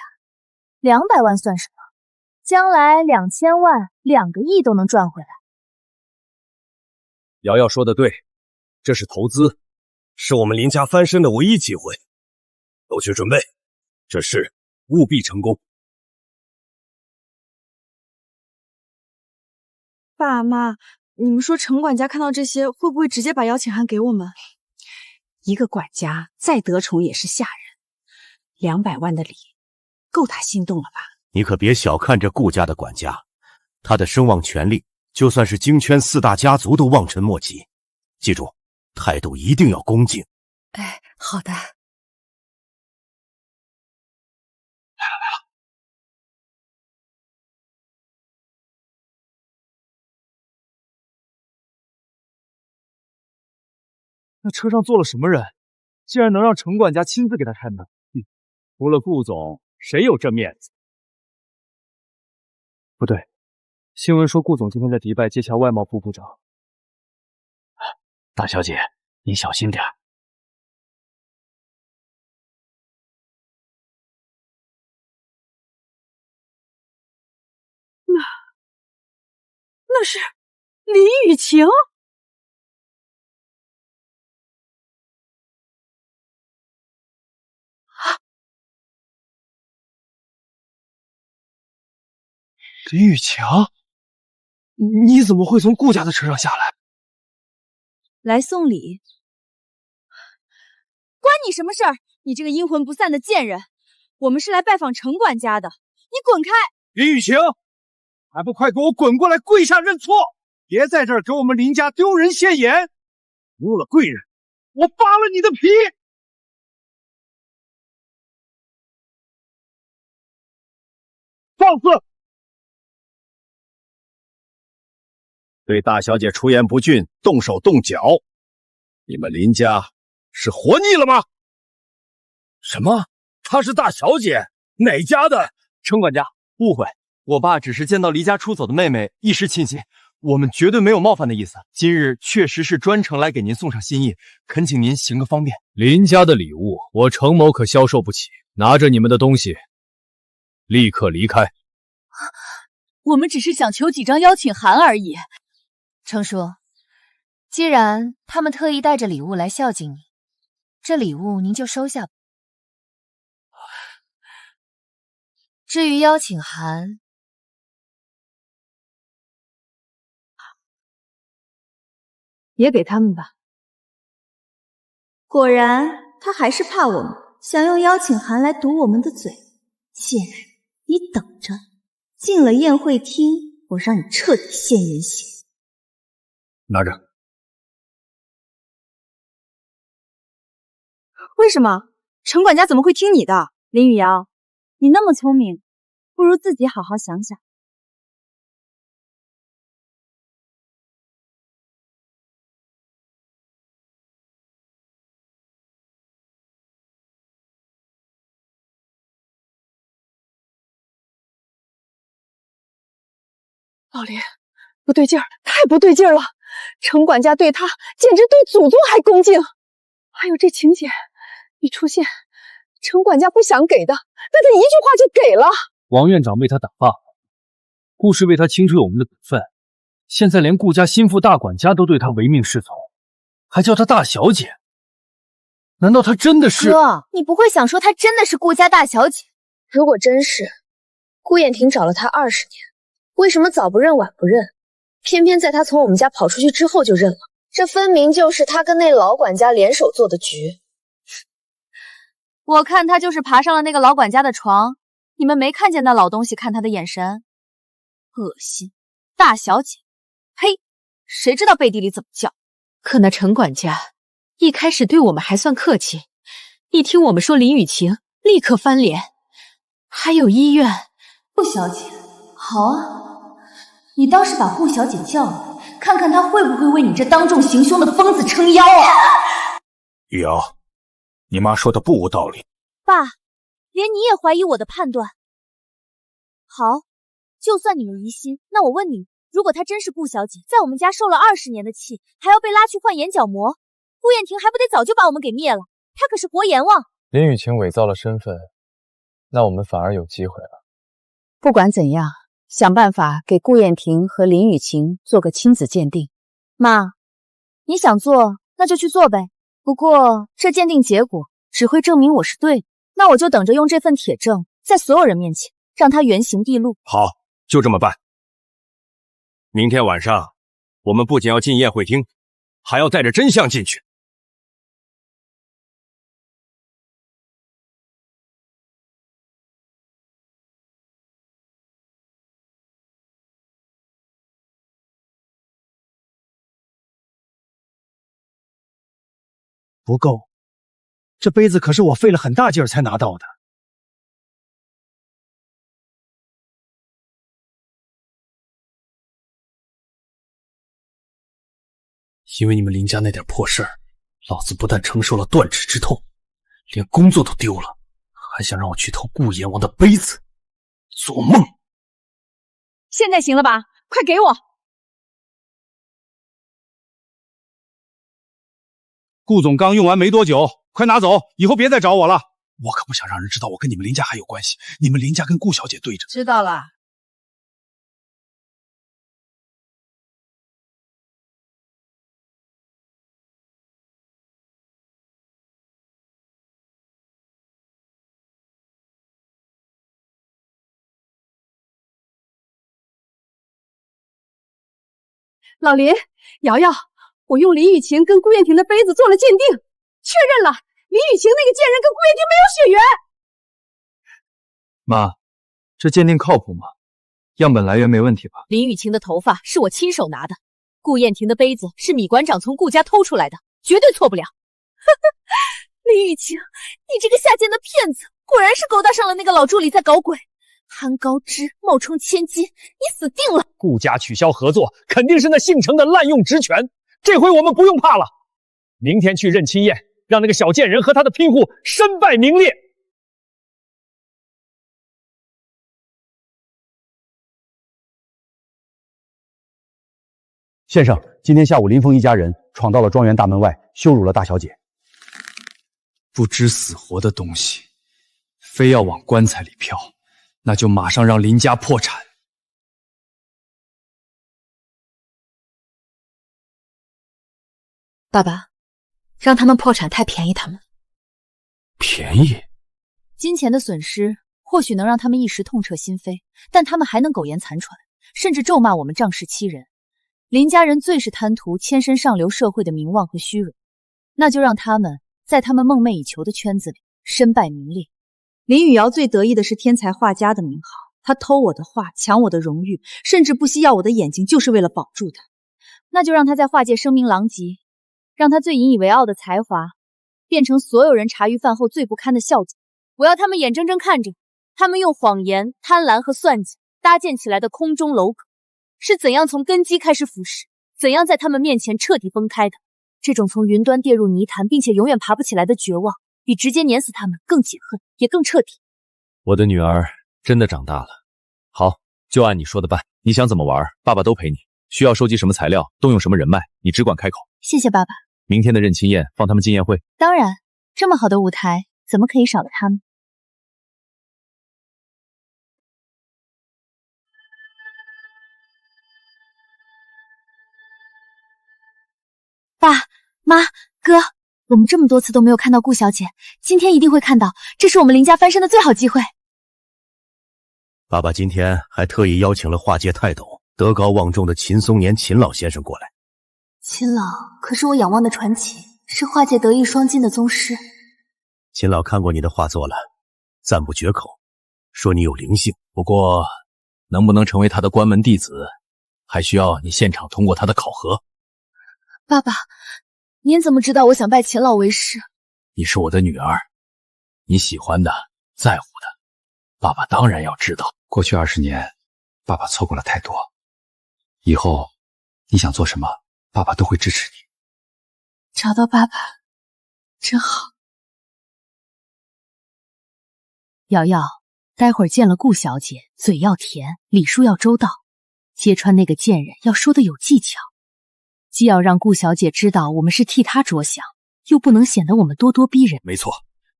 ，200万算什么？将来2000万、2个亿都能赚回来。瑶瑶说的对，这是投资，是我们林家翻身的唯一机会。都去准备，这事务必成功。爸妈，你们说程管家看到这些，会不会直接把邀请函给我们？一个管家再得宠也是下人，200万的礼，够他心动了吧？你可别小看这顾家的管家，他的声望权力，就算是京圈4大家族都望尘莫及。记住，态度一定要恭敬。哎，好的。那车上坐了什么人？竟然能让程管家亲自给他开门？除了顾总，谁有这面子？不对，新闻说顾总今天在迪拜接洽外贸部部长。大小姐，您小心点。那是李雨晴。李雨晴，你怎么会从顾家的车上下来？来送礼，关你什么事儿？你这个阴魂不散的贱人！我们是来拜访程管家的，你滚开！李雨晴，还不快给我滚过来跪下认错！别在这儿给我们林家丢人现眼！误了贵人，我扒了你的皮！放肆！对大小姐出言不逊，动手动脚，你们林家是活腻了吗？什么？她是大小姐？哪家的？程管家，误会，我爸只是见到离家出走的妹妹，一时倾心，我们绝对没有冒犯的意思。今日确实是专程来给您送上心意，恳请您行个方便。林家的礼物，我程某可销售不起，拿着你们的东西，立刻离开。我们只是想求几张邀请函而已。程叔，既然他们特意带着礼物来孝敬你，这礼物您就收下吧。至于邀请函，也给他们吧。果然，他还是怕我们，想用邀请函来堵我们的嘴。贱人，你等着，进了宴会厅，我让你彻底现原形。拿着。为什么？陈管家怎么会听你的？林雨瑶，你那么聪明，不如自己好好想想。老林，不对劲儿，太不对劲儿了！程管家对他简直对祖宗还恭敬。还有这请柬，一出现，程管家不想给的，但他一句话就给了。王院长为他打发，顾氏为他清追我们的本分，现在连顾家心腹大管家都对他唯命是从，还叫他大小姐。难道他真的是？哥，你不会想说她真的是顾家大小姐？如果真是，顾燕婷找了她20年，为什么早不认晚不认，偏偏在她从我们家跑出去之后就认了？这分明就是她跟那老管家联手做的局。我看她就是爬上了那个老管家的床，你们没看见那老东西看她的眼神？恶心！大小姐，呸！谁知道背地里怎么叫？可那程管家一开始对我们还算客气，一听我们说林雨晴，立刻翻脸。还有医院，顾小姐，好啊，你倒是把顾小姐叫来，看看她会不会为你这当众行凶的疯子撑腰啊！雨瑶，你妈说的不无道理。爸，连你也怀疑我的判断。好，就算你们疑心，那我问你们，如果她真是顾小姐，在我们家受了20年的气，还要被拉去换眼角膜，顾燕婷还不得早就把我们给灭了？她可是活阎王。林雨晴伪造了身份，那我们反而有机会了。不管怎样，想办法给顾燕婷和林雨晴做个亲子鉴定。妈，你想做那就去做呗，不过这鉴定结果只会证明我是对的，那我就等着用这份铁证在所有人面前让他原形毕露。好，就这么办。明天晚上我们不仅要进宴会厅，还要带着真相进去。不够，这杯子可是我费了很大劲儿才拿到的。因为你们林家那点破事儿，老子不但承受了断指之痛，连工作都丢了，还想让我去偷顾阎王的杯子，做梦！现在行了吧？快给我！顾总刚用完没多久，快拿走，以后别再找我了。我可不想让人知道我跟你们林家还有关系，你们林家跟顾小姐对着。知道了。老林，瑶瑶，我用林雨晴跟顾燕婷的杯子做了鉴定，确认了林雨晴那个贱人跟顾燕婷没有血缘。妈，这鉴定靠谱吗？样本来源没问题吧？林雨晴的头发是我亲手拿的，顾燕婷的杯子是米馆长从顾家偷出来的，绝对错不了。林雨晴，你这个下贱的骗子，果然是勾搭上了那个老助理在搞鬼。韩高枝冒充千金，你死定了！顾家取消合作，肯定是那姓程的滥用职权。这回我们不用怕了，明天去认亲宴，让那个小贱人和他的拼户身败名裂。先生，今天下午林峰一家人闯到了庄园大门外，羞辱了大小姐。不知死活的东西，非要往棺材里飘，那就马上让林家破产。爸爸，让他们破产太便宜他们。便宜？金钱的损失，或许能让他们一时痛彻心扉，但他们还能苟延残喘，甚至咒骂我们仗势欺人。林家人最是贪图牵身上流社会的名望和虚荣，那就让他们在他们梦寐以求的圈子里身败名裂。林雨瑶最得意的是天才画家的名号，他偷我的画，抢我的荣誉，甚至不惜要我的眼睛，就是为了保住他。那就让他在画界声名狼藉，让他最引以为傲的才华变成所有人茶余饭后最不堪的笑柄。我要他们眼睁睁看着他们用谎言、贪婪和算计搭建起来的空中楼阁是怎样从根基开始腐蚀，怎样在他们面前彻底崩开的。这种从云端跌入泥潭并且永远爬不起来的绝望，比直接碾死他们更解恨，也更彻底。我的女儿真的长大了。好，就按你说的办。你想怎么玩，爸爸都陪你。需要收集什么材料，动用什么人脉，你只管开口。谢谢爸爸。明天的认亲宴放他们进宴会。当然，这么好的舞台，怎么可以少了他们？爸妈哥，我们这么多次都没有看到顾小姐，今天一定会看到，这是我们林家翻身的最好机会。爸爸今天还特意邀请了画界泰斗、德高望重的秦松年秦老先生过来。秦老可是我仰望的传奇，是画界德艺双馨的宗师。秦老看过你的画作了，赞不绝口，说你有灵性。不过，能不能成为他的关门弟子，还需要你现场通过他的考核。爸爸，您怎么知道我想拜秦老为师？你是我的女儿，你喜欢的、在乎的，爸爸当然要知道。过去20年，爸爸错过了太多，以后你想做什么，爸爸都会支持你。找到爸爸，真好。瑶瑶，待会儿见了顾小姐，嘴要甜，礼数要周到，揭穿那个贱人要说的有技巧，既要让顾小姐知道我们是替她着想，又不能显得我们咄咄逼人。没错，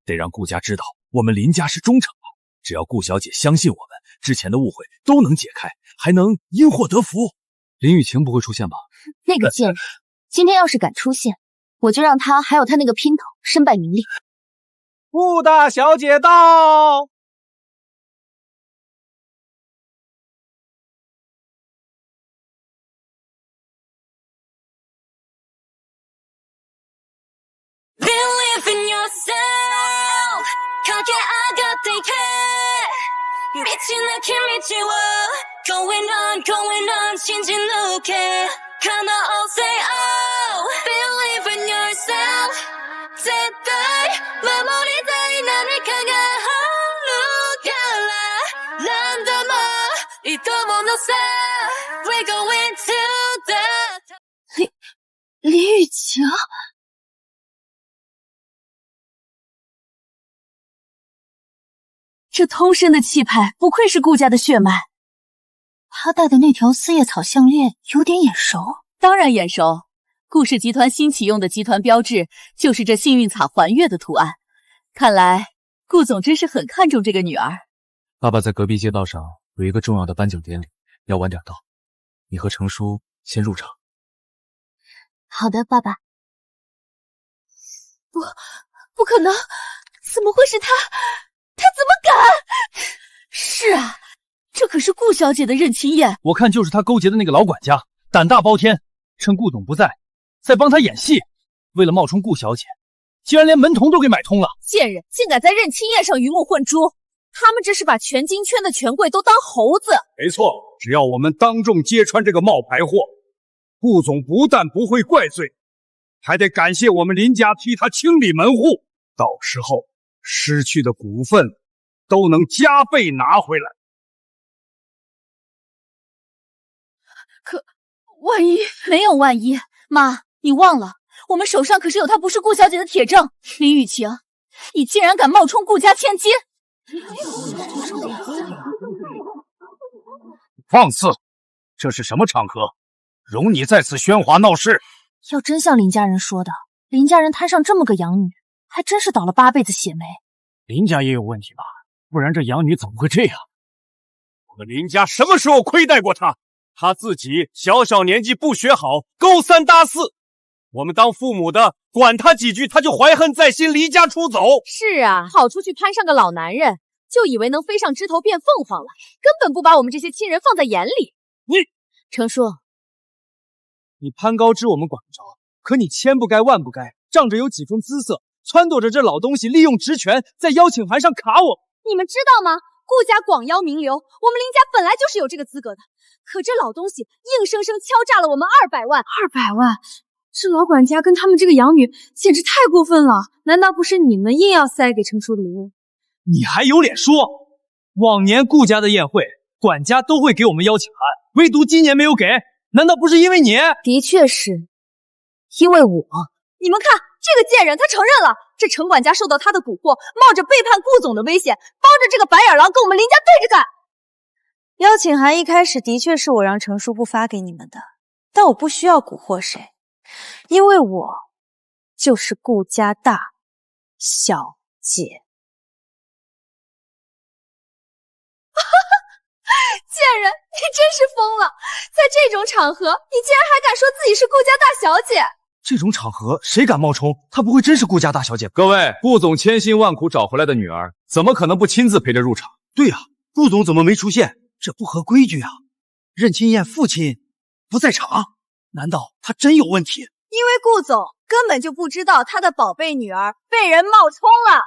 得让顾家知道我们林家是忠诚的，只要顾小姐相信我们，之前的误会都能解开，还能因祸得福。林雨晴不会出现吧？那个贱人，今天要是敢出现，我就让他还有他那个姘头身败名裂。顾大小姐到。Believe in yourself. 가게 아가되게 미친 느낌 미치워. Going on, 신진 lucke. Come on, say oh. Believe in yourself. 제발 마무리 돼 나를 강한 look at 란다마 이도 못 say. We're going to the. 林雨晴。这通身的气派，不愧是顾家的血脉。他戴的那条四叶草项链有点眼熟。当然眼熟，顾氏集团新启用的集团标志就是这幸运草环月的图案。看来顾总真是很看重这个女儿。爸爸在隔壁街道上有一个重要的颁奖典礼，要晚点到。你和程叔先入场。好的，爸爸。不可能，怎么会是他？他怎么敢？是啊，这可是顾小姐的认亲宴。我看就是他勾结的那个老管家，胆大包天，趁顾总不在，再帮他演戏。为了冒充顾小姐，竟然连门童都给买通了。贱人竟敢在认亲宴上鱼目混珠，他们这是把全京圈的权贵都当猴子。没错，只要我们当众揭穿这个冒牌货，顾总不但不会怪罪，还得感谢我们林家替他清理门户，到时候失去的股份都能加倍拿回来。可万一没有万一，妈，你忘了，我们手上可是有他不是顾小姐的铁证。林雨晴，你竟然敢冒充顾家千金！放肆！这是什么场合，容你在此喧哗闹事？要真像林家人说的，林家人摊上这么个养女，还真是倒了8辈子血霉。林家也有问题吧？不然这养女怎么会这样？我们林家什么时候亏待过她？她自己小年纪不学好，勾三搭四，我们当父母的管她几句，她就怀恨在心，离家出走。是啊，跑出去攀上个老男人，就以为能飞上枝头变凤凰了，根本不把我们这些亲人放在眼里。程叔，你攀高枝我们管不着，可你千不该万不该，仗着有几分姿色，撺掇着这老东西利用职权，在邀请函上卡我。你们知道吗？顾家广邀名流，我们林家本来就是有这个资格的，可这老东西硬生生敲诈了我们200万。200万，这老管家跟他们这个养女简直太过分了！难道不是你们硬要塞给程叔的礼物？你还有脸说？往年顾家的宴会，管家都会给我们邀请函，唯独今年没有给，难道不是因为你？的确是，因为我。你们看，这个贱人他承认了，这程管家受到他的蛊惑，冒着背叛顾总的危险，帮着这个白眼狼跟我们林家对着干。邀请函一开始的确是我让程叔不发给你们的，但我不需要蛊惑谁，因为我就是顾家大小姐。贱人，你真是疯了！在这种场合，你竟然还敢说自己是顾家大小姐！这种场合谁敢冒充？她不会真是顾家大小姐吧？各位，顾总千辛万苦找回来的女儿，怎么可能不亲自陪着入场？对呀，顾总怎么没出现？这不合规矩啊！任清燕父亲不在场，难道他真有问题？因为顾总根本就不知道他的宝贝女儿被人冒充了。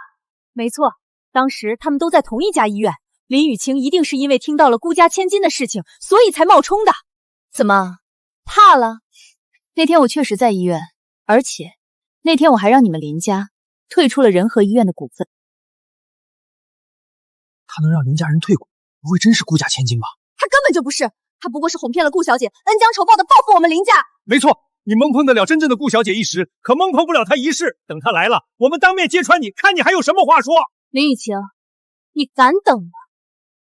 没错，当时他们都在同一家医院，林雨晴一定是因为听到了顾家千金的事情，所以才冒充的。怎么，怕了？那天我确实在医院，而且那天我还让你们林家退出了仁和医院的股份。他能让林家人退股，不会真是顾家千金吧？他根本就不是，他不过是哄骗了顾小姐，恩将仇报的报复我们林家。没错，你蒙碰得了真正的顾小姐一时，可蒙碰不了她一世。等她来了，我们当面揭穿你，看你还有什么话说。林雨晴，你敢等吗？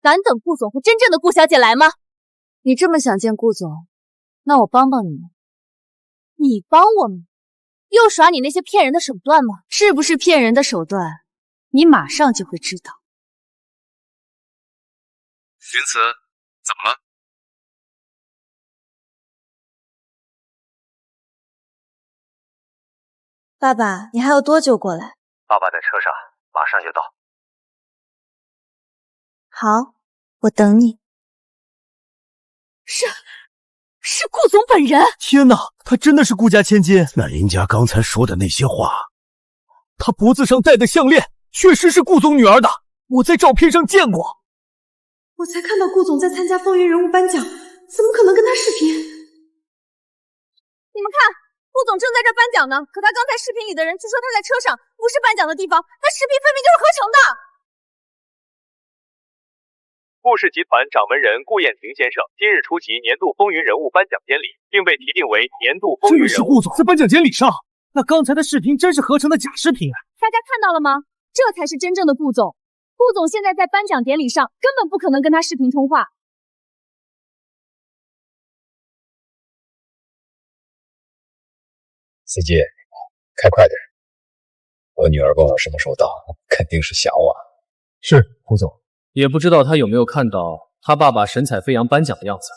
敢等顾总和真正的顾小姐来吗？你这么想见顾总，那我帮帮你们。你帮我们？又耍你那些骗人的手段吗？是不是骗人的手段，你马上就会知道。云慈，怎么了？爸爸，你还要多久过来？爸爸在车上，马上就到。好，我等你。是顾总本人！天哪，他真的是顾家千金！那林家刚才说的那些话，他脖子上戴的项链确实是顾总女儿的，我在照片上见过。我才看到顾总在参加风云人物颁奖，怎么可能跟他视频？你们看，顾总正在这颁奖呢，可他刚才视频里的人却说他在车上，不是颁奖的地方，那视频分明就是合成的。顾氏集团掌门人顾燕婷先生今日出席年度风云人物颁奖典礼，并被提定为年度风云人物。这是顾总在颁奖典礼上，那刚才的视频真是合成的假视频啊！大家看到了吗？这才是真正的顾总。顾总现在在颁奖典礼上，根本不可能跟他视频通话。司机，开快点！我女儿问我什么时候到，肯定是想我。是，顾总。也不知道他有没有看到他爸爸神采飞扬颁奖的样子。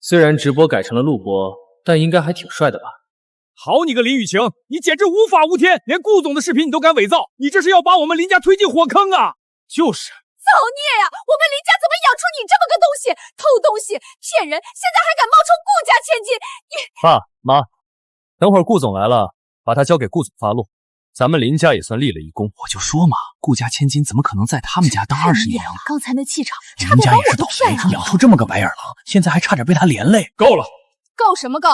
虽然直播改成了录播，但应该还挺帅的吧？好你个林雨晴，你简直无法无天，连顾总的视频你都敢伪造，你这是要把我们林家推进火坑啊！就是。造孽呀！我们林家怎么养出你这么个东西？偷东西，骗人，现在还敢冒充顾家千金！你爸妈，等会儿顾总来了，把他交给顾总发落，咱们林家也算立了一功。我就说嘛，顾家千金怎么可能在他们家当20年了？刚才那气场，林家也是倒霉，养出这么个白眼狼，现在还差点被他连累。够了！够什么够？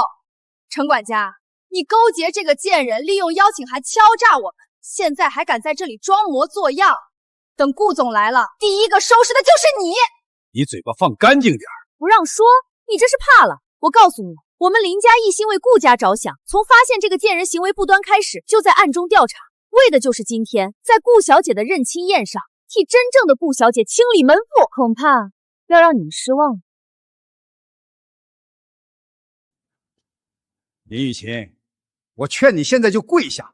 陈管家，你勾结这个贱人，利用邀请函敲诈我们，现在还敢在这里装模作样。等顾总来了，第一个收拾的就是你！你嘴巴放干净点！不让说，你这是怕了。我告诉你，我们林家一心为顾家着想，从发现这个贱人行为不端开始，就在暗中调查，为的就是今天在顾小姐的认亲宴上，替真正的顾小姐清理门户。恐怕要让你们失望了。林雨晴，我劝你现在就跪下，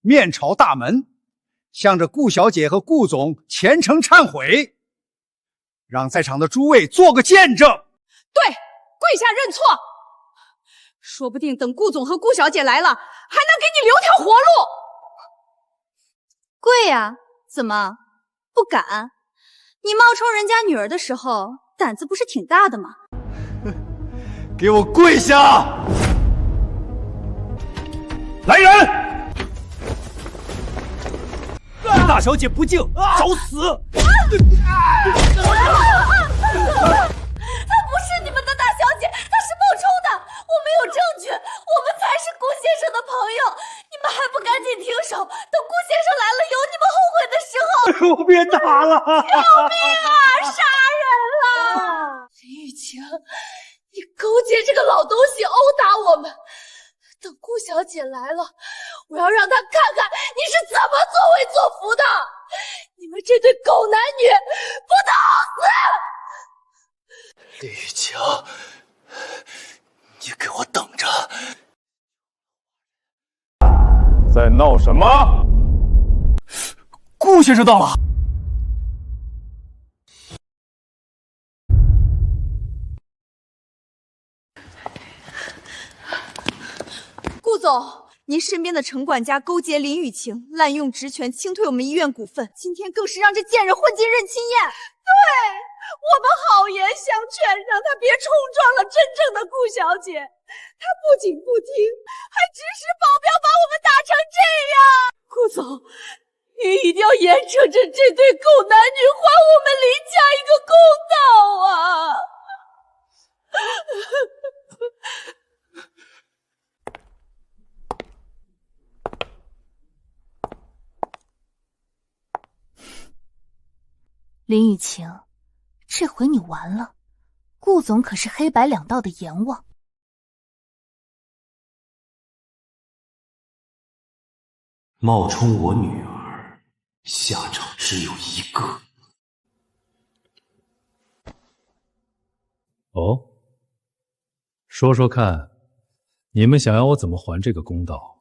面朝大门，向着顾小姐和顾总虔诚忏悔，让在场的诸位做个见证。对，跪下认错，说不定等顾总和顾小姐来了，还能给你留条活路。跪呀？怎么不敢？你冒充人家女儿的时候，胆子不是挺大的吗？给我跪下！来人！大小姐不敬，找死！她不是你们的大小姐，她是冒充的。我们有证据，我们才是顾先生的朋友。你们还不赶紧停手？等顾先生来了，有你们后悔的时候。我别打了！救命啊！杀人了！林雨晴，你勾结这个老东西殴打我们。等顾小姐来了，我要让她看看你是怎么作威作福的。你们这对狗男女，不得好李雨晴，你给我等着！在闹什么？顾先生到了。顾总，您身边的陈管家勾结林雨晴，滥用职权，清退我们医院股份，今天更是让这贱人混进认亲宴。对，我们好言相劝，让她别冲撞了真正的顾小姐。她不仅不听，还指使保镖把我们打成这样。顾总，您一定要严惩这对狗男女，还我们林家一个公道啊！林雨晴，这回你完了。顾总可是黑白两道的阎王。冒充我女儿，下场只有一个。哦，说说看，你们想要我怎么还这个公道？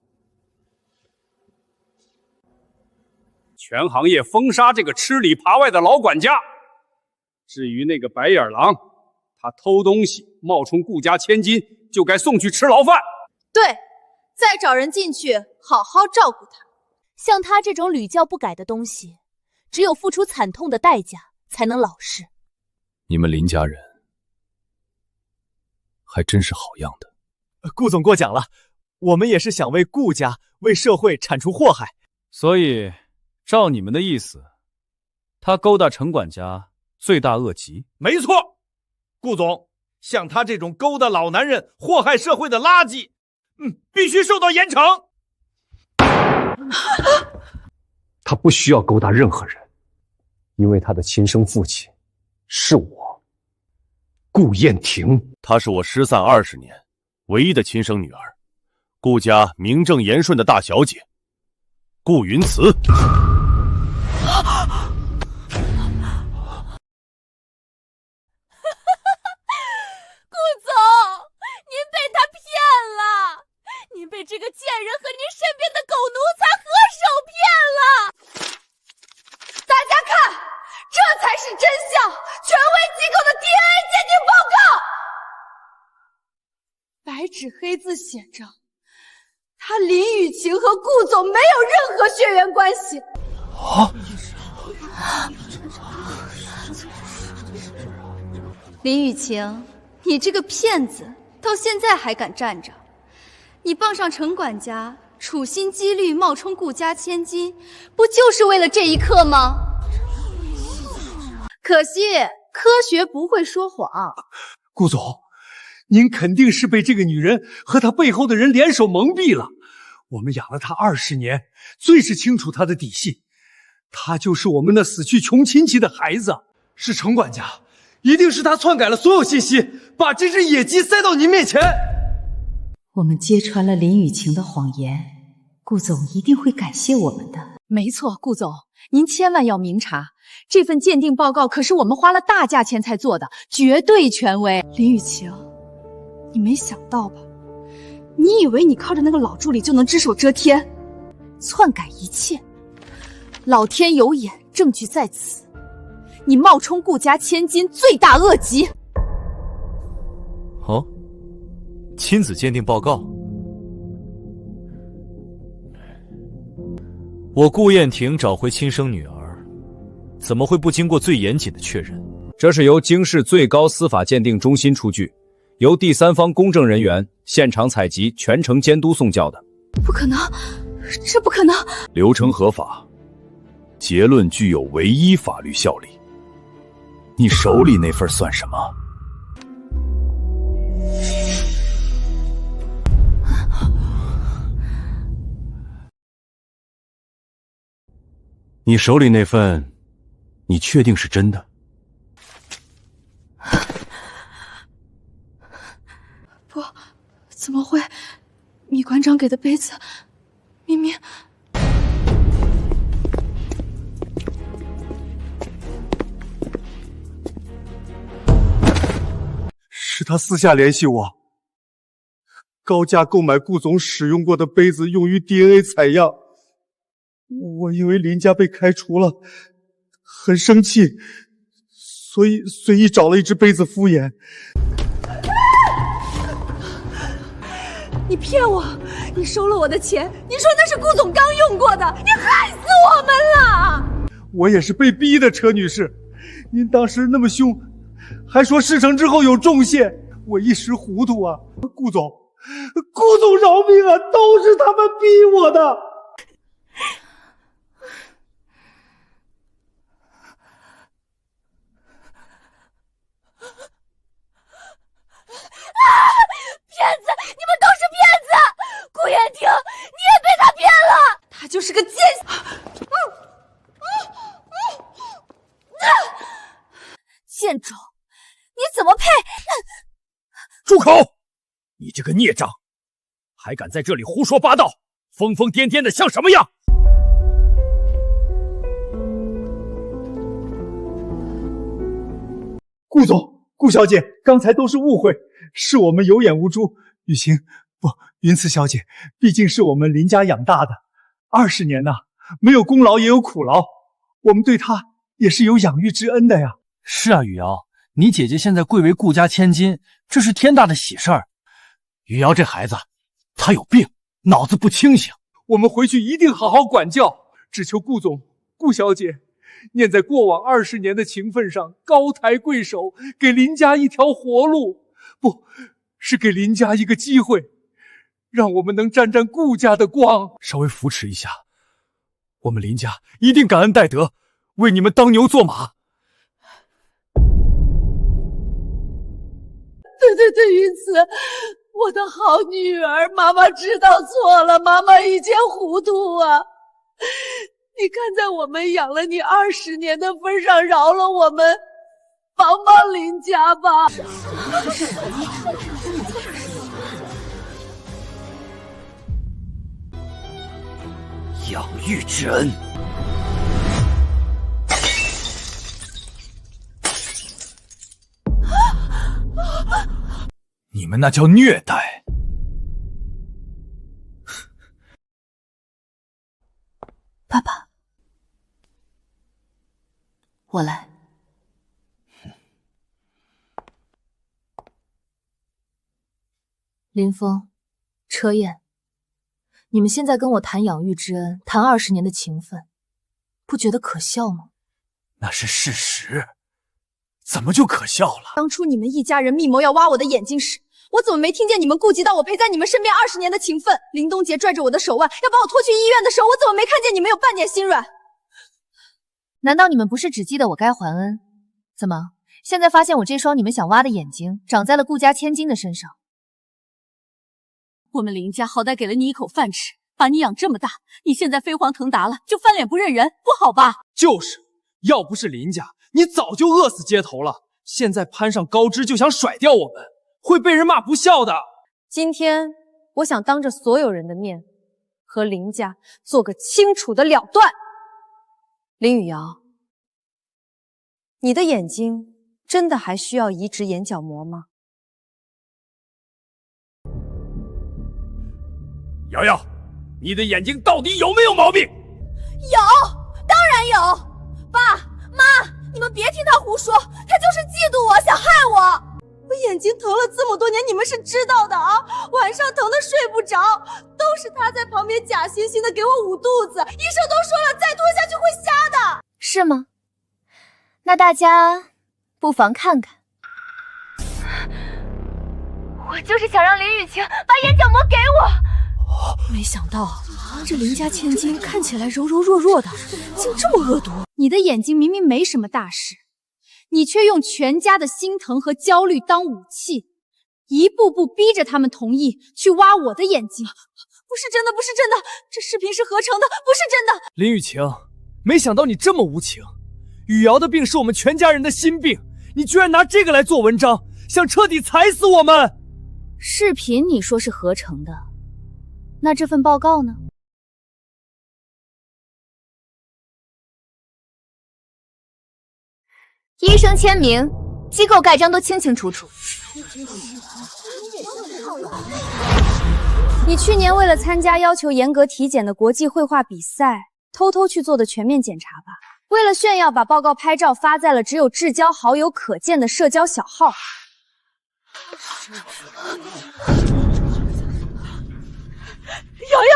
全行业封杀这个吃里扒外的老管家。至于那个白眼狼，他偷东西，冒充顾家千金，就该送去吃牢饭。对，再找人进去，好好照顾他。像他这种屡教不改的东西，只有付出惨痛的代价才能老实。你们林家人还真是好样的。顾总过奖了，我们也是想为顾家、为社会铲除祸害。所以，照你们的意思，他勾搭陈管家，罪大恶极。没错，顾总，像他这种勾搭老男人、祸害社会的垃圾，必须受到严惩。他不需要勾搭任何人，因为他的亲生父亲是我，顾燕婷。她是我失散20年唯一的亲生女儿，顾家名正言顺的大小姐，顾云慈。顾总，您被他骗了，您被这个贱人和您身边的狗奴才合手骗了。大家看，这才是真相，权威机构的 DNA 鉴定报告。白纸黑字写着，他林雨晴和顾总没有任何血缘关系。林雨晴，你这个骗子，到现在还敢站着？你傍上陈管家，处心积虑冒充顾家千金，不就是为了这一刻吗？可惜科学不会说谎。顾总，您肯定是被这个女人和她背后的人联手蒙蔽了。我们养了她20年，最是清楚她的底细。她就是我们那死去穷亲戚的孩子，是陈管家，一定是他篡改了所有信息，把这只野鸡塞到您面前。我们揭穿了林雨晴的谎言，顾总一定会感谢我们的。没错，顾总，您千万要明察，这份鉴定报告可是我们花了大价钱才做的，绝对权威。林雨晴，你没想到吧？你以为你靠着那个老助理就能只手遮天？篡改一切，老天有眼，证据在此。你冒充顾家千金，罪大恶极。哦，亲子鉴定报告。我顾燕婷找回亲生女儿，怎么会不经过最严谨的确认？这是由京市最高司法鉴定中心出具，由第三方公证人员现场采集，全程监督送校的。不可能，这不可能！流程合法，结论具有唯一法律效力。你手里那份算什么？你手里那份，你确定是真的？不，怎么会？米馆长给的杯子，明明……是他私下联系我，高价购买顾总使用过的杯子用于 DNA 采样。我因为林家被开除了，很生气，所以随意找了一只杯子敷衍。你骗我！你收了我的钱，你说那是顾总刚用过的，你害死我们了！我也是被逼的，车女士，您当时那么凶，还说事成之后有重谢，我一时糊涂啊。顾总饶命啊，都是他们逼我的。骗子！你们都是骗子！顾燕婷，你也被他骗了！他就是个贱！贱种！你怎么配？住口！你这个孽障，还敢在这里胡说八道，疯疯癫癫的像什么样？顾总，顾小姐，刚才都是误会，是我们有眼无珠。雨晴，不，云慈小姐，毕竟是我们林家养大的，20年呐，没有功劳也有苦劳，我们对她也是有养育之恩的呀。是啊，雨瑶，你姐姐现在贵为顾家千金，这是天大的喜事儿。雨瑶这孩子，她有病，脑子不清醒。我们回去一定好好管教，只求顾总、顾小姐念在过往20年的情分上，高抬贵手，给林家一条活路，不是给林家一个机会，让我们能沾沾顾家的光。稍微扶持一下，我们林家一定感恩戴德，为你们当牛做马。对，云慈，我的好女儿，妈妈知道错了，妈妈一介糊涂啊！你看在我们养了你20年的份上，饶了我们，帮帮林家吧。养育之恩，你们那叫虐待。爸爸，我来。林峰、车燕，你们现在跟我谈养育之恩，谈20年的情分，不觉得可笑吗？那是事实，怎么就可笑了？当初你们一家人密谋要挖我的眼睛时，我怎么没听见你们顾及到我陪在你们身边20年的情分？林东杰拽着我的手腕要把我拖去医院的时候，我怎么没看见你们有半点心软？难道你们不是只记得我该还恩？怎么，现在发现我这双你们想挖的眼睛长在了顾家千金的身上？我们林家好歹给了你一口饭吃，把你养这么大，你现在飞黄腾达了，就翻脸不认人，不好吧？就是，要不是林家，你早就饿死街头了。现在攀上高枝就想甩掉我们，会被人骂不孝的。今天我想当着所有人的面，和林家做个清楚的了断。林雨瑶，你的眼睛真的还需要移植眼角膜吗？瑶瑶，你的眼睛到底有没有毛病？有，当然有。爸妈，你们别听他胡说，他就是嫉妒我，想害我。我眼睛疼了这么多年，你们是知道的啊！晚上疼得睡不着，都是他在旁边假惺惺的给我捂肚子，医生都说了，再拖下去会瞎的。是吗？那大家不妨看看。我就是想让林雨晴把眼角膜给我。没想到这林家千金看起来柔柔弱弱的，竟这么恶毒。你的眼睛明明没什么大事，你却用全家的心疼和焦虑当武器，一步步逼着他们同意去挖我的眼睛。不是真的，不是真的，这视频是合成的，不是真的。林雨晴，没想到你这么无情。雨瑶的病是我们全家人的心病，你居然拿这个来做文章，想彻底踩死我们。视频你说是合成的，那这份报告呢？医生签名，机构盖章都清清楚楚。你去年为了参加要求严格体检的国际绘画比赛，偷偷去做的全面检查吧？为了炫耀，把报告拍照发在了只有至交好友可见的社交小号。瑶瑶，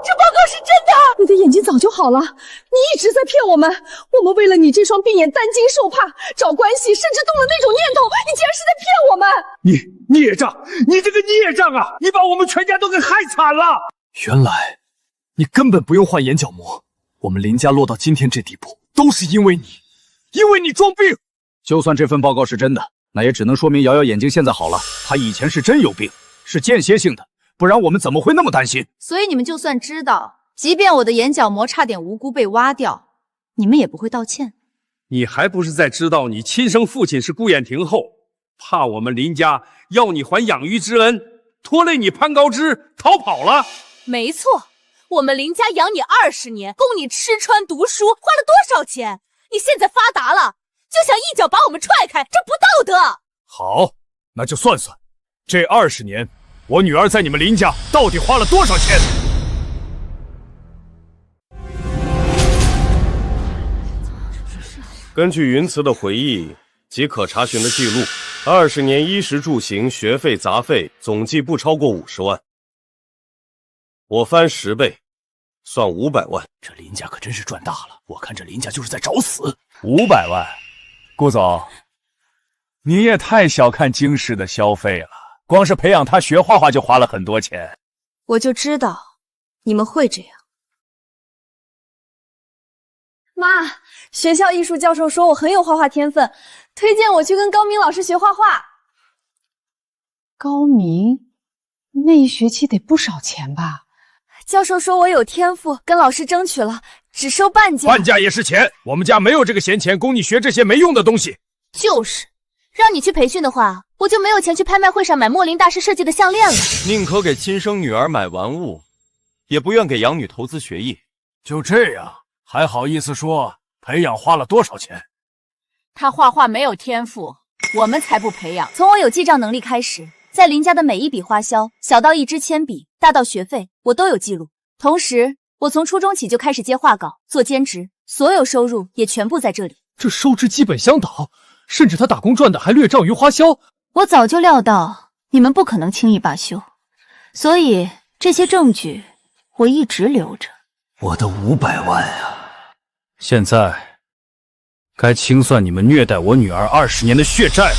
这报告是真的！你的眼睛早就好了，你一直在骗我们。我们为了你这双病眼担惊受怕，找关系，甚至动了那种念头，你竟然是在骗我们！你孽障，你这个孽障啊！你把我们全家都给害惨了！原来你根本不用换眼角膜，我们林家落到今天这地步，都是因为你，因为你装病。就算这份报告是真的，那也只能说明瑶瑶眼睛现在好了，她以前是真有病，是间歇性的，不然我们怎么会那么担心？所以你们就算知道，即便我的眼角膜差点无辜被挖掉，你们也不会道歉。你还不是在知道你亲生父亲是顾燕婷后，怕我们林家要你还养育之恩，拖累你攀高枝逃跑了？没错，我们林家养你20年，供你吃穿读书，花了多少钱？你现在发达了，就想一脚把我们踹开，这不道德。好，那就算算，这20年，我女儿在你们林家到底花了多少钱？根据云慈的回忆及可查询的记录，20年衣食住行、学费、杂费总计不超过50万。我翻10倍，算500万。这林家可真是赚大了，我看这林家就是在找死。500万，顾总，你也太小看京师的消费了，光是培养他学画画就花了很多钱。我就知道你们会这样。妈，学校艺术教授说我很有画画天分，推荐我去跟高明老师学画画。高明，那一学期得不少钱吧？教授说我有天赋，跟老师争取了，只收半价。半价也是钱，我们家没有这个闲钱供你学这些没用的东西。就是，让你去培训的话，我就没有钱去拍卖会上买莫林大师设计的项链了。宁可给亲生女儿买玩物，也不愿给养女投资学艺。就这样，还好意思说培养花了多少钱？他画画没有天赋，我们才不培养。从我有记账能力开始，在林家的每一笔花销，小到一支铅笔，大到学费，我都有记录。同时，我从初中起就开始接画稿、做兼职，所有收入也全部在这里。这收支基本相当，甚至他打工赚的还略涨于花销。我早就料到你们不可能轻易罢休，所以这些证据我一直留着。我的500万啊！现在该清算你们虐待我女儿20年的血债了。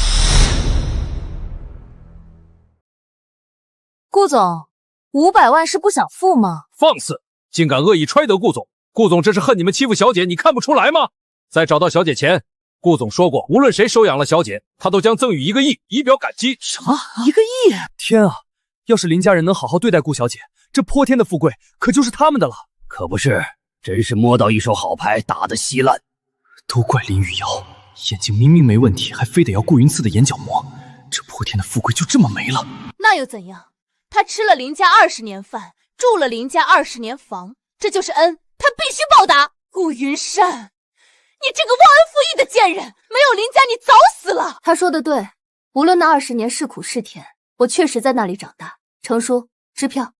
顾总，500万是不想付吗？放肆！竟敢恶意揣得顾总！顾总这是恨你们欺负小姐，你看不出来吗？在找到小姐前，顾总说过，无论谁收养了小姐，他都将赠予1个亿，以表感激。什么？1个亿？天啊！要是林家人能好好对待顾小姐，这泼天的富贵可就是他们的了。可不是，真是摸到一手好牌，打得稀烂。都怪林雨瑶，眼睛明明没问题，还非得要顾云赐的眼角膜，这泼天的富贵就这么没了。那又怎样？他吃了林家20年饭，住了林家20年房，这就是恩，他必须报答。顾云山，你这个忘恩负义的贱人，没有林家你早死了。他说的对，无论那20年是苦是甜，我确实在那里长大。程叔，支票。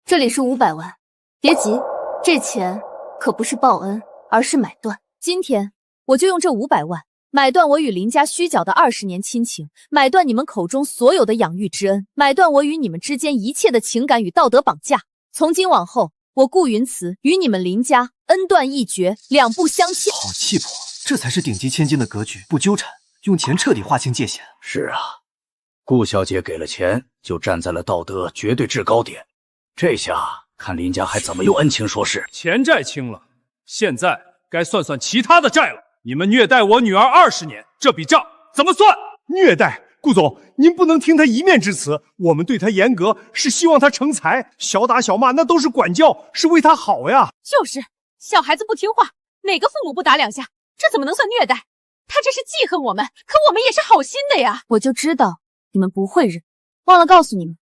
这里是500万，别急，这钱可不是报恩，而是买断。今天我就用这500万买断我与林家虚搅的20年亲情，买断你们口中所有的养育之恩，买断我与你们之间一切的情感与道德绑架。从今往后，我顾云慈与你们林家恩断义绝，两不相欠。好气魄，这才是顶级千金的格局，不纠缠，用钱彻底划清界限。是啊，顾小姐给了钱，就站在了道德绝对制高点，这下看林家还怎么用恩情说事。钱债清了，现在该算算其他的债了。你们虐待我女儿20年，这笔账怎么算？虐待？顾总，您不能听他一面之词。我们对他严格，是希望他成才，小打小骂那都是管教，是为他好呀。就是小孩子不听话，哪个父母不打2下？这怎么能算虐待？他这是记恨我们，可我们也是好心的呀。我就知道你们不会认。忘了告诉你们，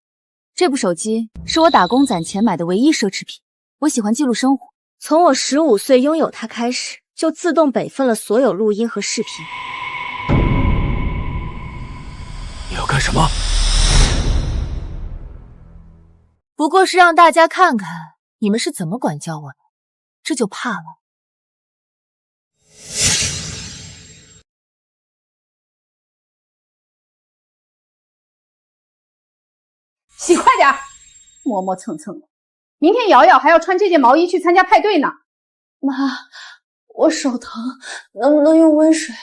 这部手机是我打工攒钱买的唯一奢侈品。我喜欢记录生活，从我15岁拥有它开始，就自动备份了所有录音和视频。你要干什么？不过是让大家看看你们是怎么管教我的，这就怕了。洗快点，磨磨蹭蹭的。明天瑶瑶还要穿这件毛衣去参加派对呢。妈，我手疼，能不能用温水？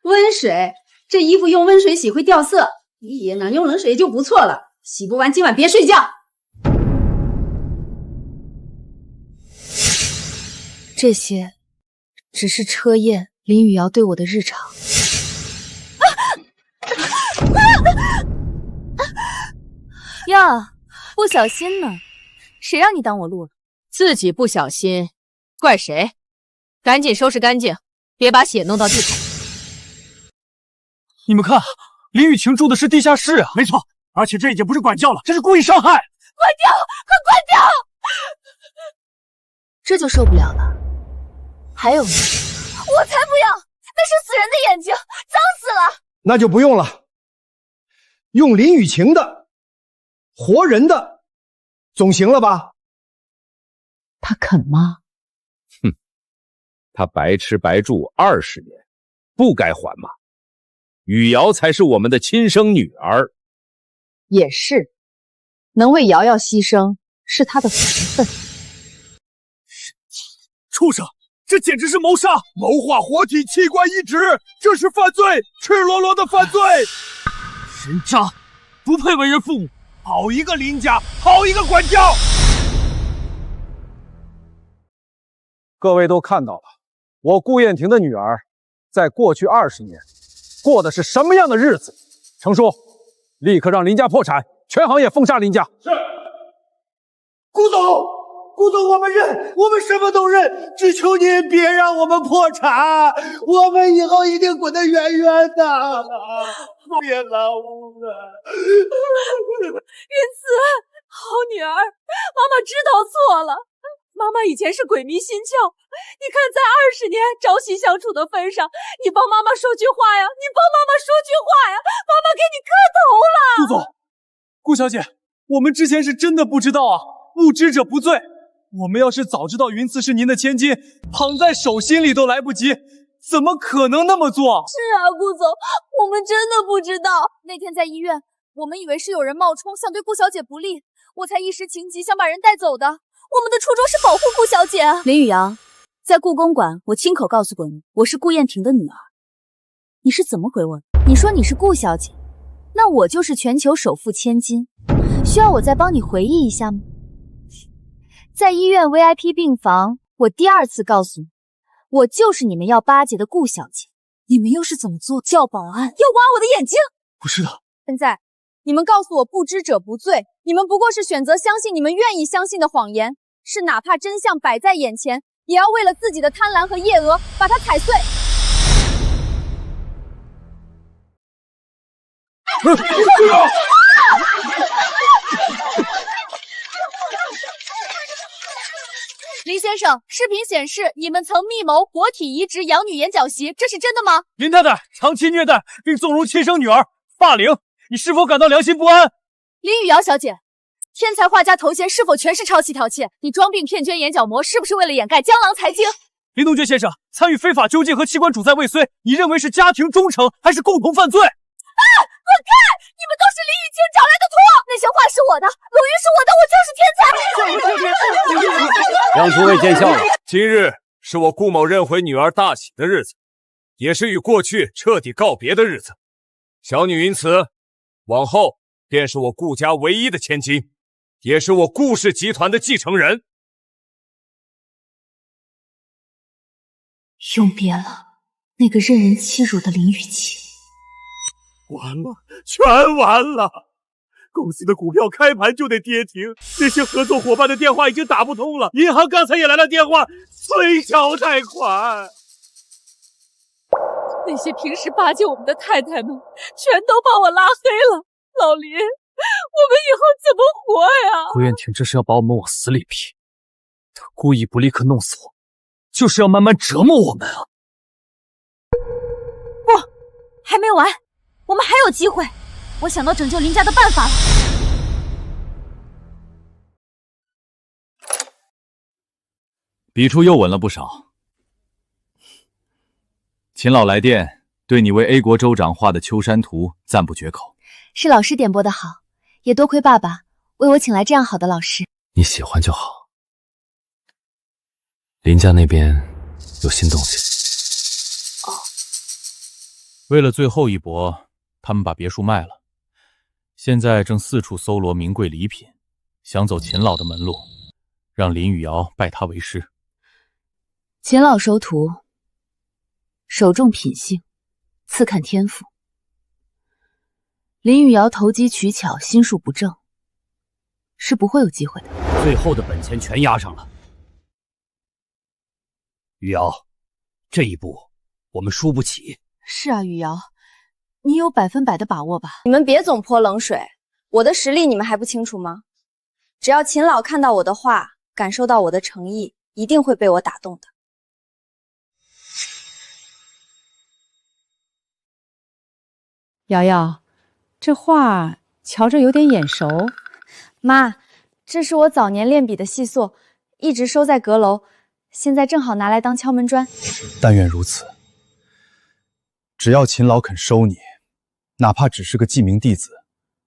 温水？这衣服用温水洗会掉色，咦，能用冷水就不错了。洗不完今晚别睡觉。这些只是车燕、林雨瑶对我的日常。呀，不小心呢，谁让你当我录了？自己不小心，怪谁？赶紧收拾干净，别把血弄到地上。你们看，林雨晴住的是地下室啊！没错，而且这已经不是管教了，这是故意伤害！关掉，快关掉！这就受不了了。还有呢？我才不要！那是死人的眼睛，脏死了！那就不用了，用林雨晴的，活人的，总行了吧？他肯吗？哼，他白吃白住20年，不该还吗？雨瑶才是我们的亲生女儿。也是，能为瑶瑶牺牲是他的福分。畜生，这简直是谋杀！谋划活体器官移植，这是犯罪，赤裸裸的犯罪！人渣，不配为人父母。好一个林家，好一个管教！各位都看到了，我顾燕婷的女儿，在过去20年。过的是什么样的日子？程叔，立刻让林家破产，全行业封杀林家。是。顾总，顾总，我们认，我们什么都认，只求您别让我们破产，我们以后一定滚得远远的，别拦我们。云慈，好女儿，妈妈知道错了。妈妈以前是鬼迷心窍，你看在20年朝夕相处的份上，你帮妈妈说句话呀，你帮妈妈说句话呀，妈妈给你磕头了。顾总，顾小姐，我们之前是真的不知道啊，不知者不罪。我们要是早知道云慈是您的千金，捧在手心里都来不及，怎么可能那么做？是啊，顾总，我们真的不知道。那天在医院，我们以为是有人冒充，想对顾小姐不利，我才一时情急想把人带走的。我们的初衷是保护顾小姐。林雨瑶，在故宫馆，我亲口告诉过你，我是顾燕婷的女儿。你是怎么回我的？你说你是顾小姐，那我就是全球首富千金，需要我再帮你回忆一下吗？在医院 VIP 病房，我第2次告诉你，我就是你们要巴结的顾小姐。你们又是怎么做？叫保安要挖我的眼睛？不是的。现在你们告诉我不知者不罪，你们不过是选择相信你们愿意相信的谎言，是哪怕真相摆在眼前，也要为了自己的贪婪和夜蛾把它踩碎。林先生，视频显示你们曾密谋活体移植养女眼角席，这是真的吗？林太太长期虐待并纵容亲生女儿，霸凌，你是否感到良心不安？林雨瑶小姐，天才画家头衔是否全是抄袭剽窃？你装病骗捐眼角膜，是不是为了掩盖江郎才尽？林东爵先生参与非法纠禁和器官主宰未遂，你认为是家庭忠诚还是共同犯罪？滚开！你们都是林雨晴找来的托。那些画是我的，龙云是我的，我就是天才。让诸位见笑了。今日是我顾某认回女儿大喜的日子，也是与过去彻底告别的日子。小女云慈，往后便是我顾家唯一的千金，也是我顾氏集团的继承人。永别了，那个任人欺辱的林雨晴。完了，全完了！公司的股票开盘就得跌停，那些合作伙伴的电话已经打不通了，银行刚才也来了电话，催缴贷款。那些平时巴结我们的太太们，全都把我拉黑了。老林，我们以后怎么活呀？顾燕婷这是要把我们往死里逼，她故意不立刻弄死我，就是要慢慢折磨我们啊！不，还没完，我们还有机会。我想到拯救林家的办法了。笔触又稳了不少。秦老来电，对你为 A 国州长画的秋山图赞不绝口。是老师点拨的好，也多亏爸爸为我请来这样好的老师。你喜欢就好。林家那边有新东西。为了最后一搏，他们把别墅卖了，现在正四处搜罗名贵礼品，想走秦老的门路，让林雨瑶拜他为师。秦老收徒，首重品性，次看天赋。林雨瑶投机取巧，心术不正，是不会有机会的。最后的本钱全押上了。雨瑶，这一步我们输不起。是啊，雨瑶，你有100%的把握吧？你们别总泼冷水，我的实力你们还不清楚吗？只要秦老看到我的画，感受到我的诚意，一定会被我打动的。瑶瑶，这画瞧着有点眼熟。妈，这是我早年练笔的细作，一直收在阁楼，现在正好拿来当敲门砖。但愿如此。只要秦老肯收你，哪怕只是个记名弟子，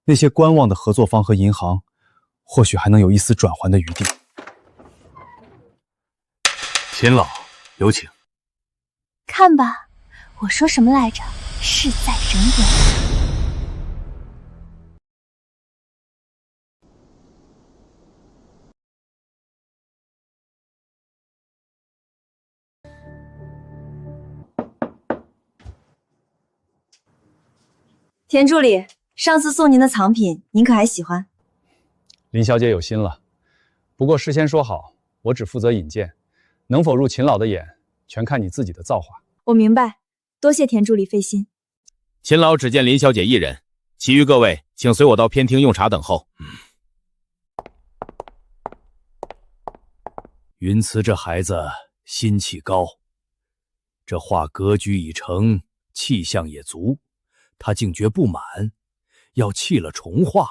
那些观望的合作方和银行，或许还能有一丝转圜的余地。秦老，有请。看吧，我说什么来着？事在人为。田助理，上次送您的藏品，您可还喜欢？林小姐有心了，不过事先说好，我只负责引荐，能否入秦老的眼，全看你自己的造化。我明白，多谢田助理费心。秦老只见林小姐一人，其余各位请随我到偏厅用茶等候。云慈这孩子心气高，这画格局已成，气象也足，他竟觉不满，要弃了重画。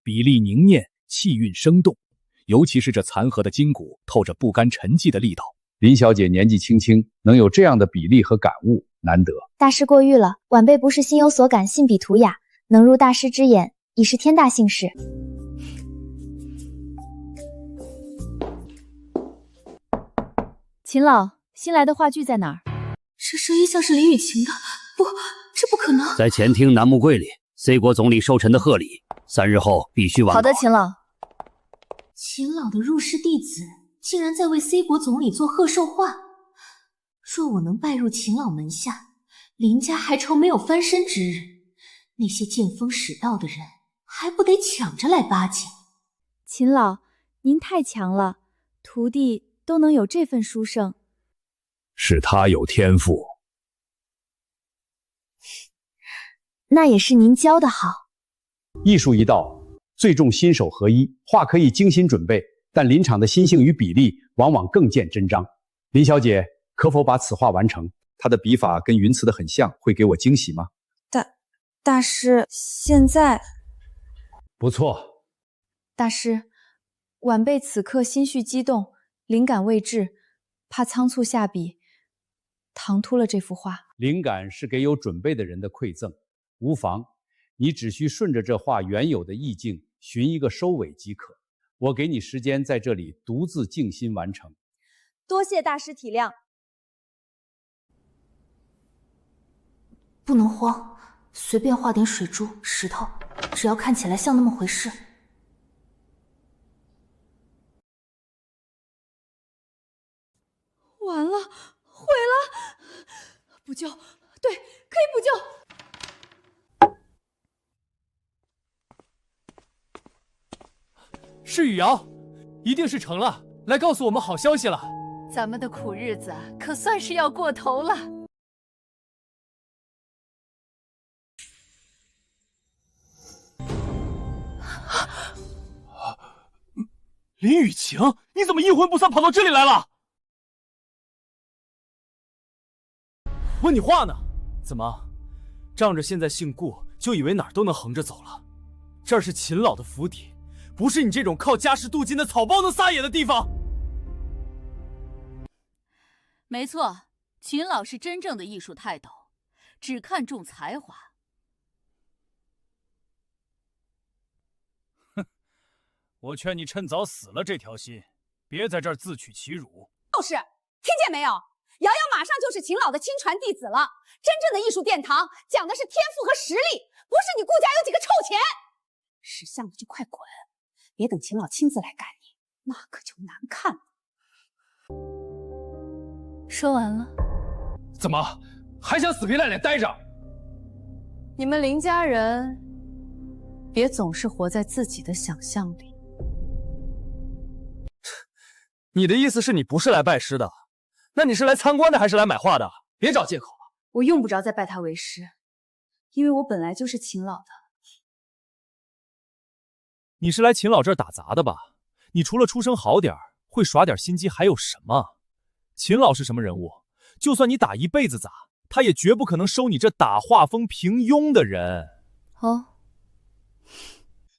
笔力凝练，气韵生动，尤其是这残荷的筋骨，透着不甘沉寂的力道。林小姐年纪轻轻，能有这样的比例和感悟，难得。大师过誉了，晚辈不是心有所感，信笔图雅，能入大师之眼，已是天大幸事。秦老，新来的画具在哪儿？这声音像是林雨晴的，不，这不可能。在前厅楠木柜里，C 国总理寿辰的贺礼，3日后必须完稿。好的，秦老。秦老的入室弟子竟然在为 C 国总理做贺寿画，若我能拜入秦老门下，林家还愁没有翻身之日。那些见风使舵的人还不得抢着来巴结？秦老，您太强了，徒弟都能有这份书圣。是他有天赋，那也是您教的好。艺术一道，最重心手合一。画可以精心准备，但临场的心性与比例往往更见真章。林小姐可否把此画完成？她的笔法跟云慈的很像，会给我惊喜吗？大师，现在不错。大师，晚辈此刻心绪激动，灵感未至，怕仓促下笔，唐突了这幅画。灵感是给有准备的人的馈赠，无妨，你只需顺着这画原有的意境寻一个收尾即可。我给你时间在这里独自静心完成。多谢大师体谅。不能慌，随便画点水珠、石头，只要看起来像那么回事。完了，毁了！补救，对，可以补救。是雨瑶，一定是成了，来告诉我们好消息了。咱们的苦日子可算是要过头了。林雨晴，你怎么阴魂不散跑到这里来了？问你话呢？怎么，仗着现在姓顾，就以为哪儿都能横着走了？这儿是秦老的府邸，不是你这种靠家世镀金的草包能撒野的地方。没错，秦老是真正的艺术泰斗，只看重才华。我劝你趁早死了这条心，别在这儿自取其辱。就是，听见没有？瑶瑶马上就是秦老的亲传弟子了。真正的艺术殿堂讲的是天赋和实力，不是你顾家有几个臭钱。识相的就快滚，别等秦老亲自来干你，那可就难看了。说完了。怎么还想死皮赖脸待着？你们林家人，别总是活在自己的想象里。你的意思是你不是来拜师的？那你是来参观的还是来买画的？别找借口了。我用不着再拜他为师，因为我本来就是秦老的。你是来秦老这儿打杂的吧？你除了出身好点儿，会耍点心机，还有什么？秦老是什么人物？就算你打一辈子杂，他也绝不可能收你这打画风平庸的人。哦，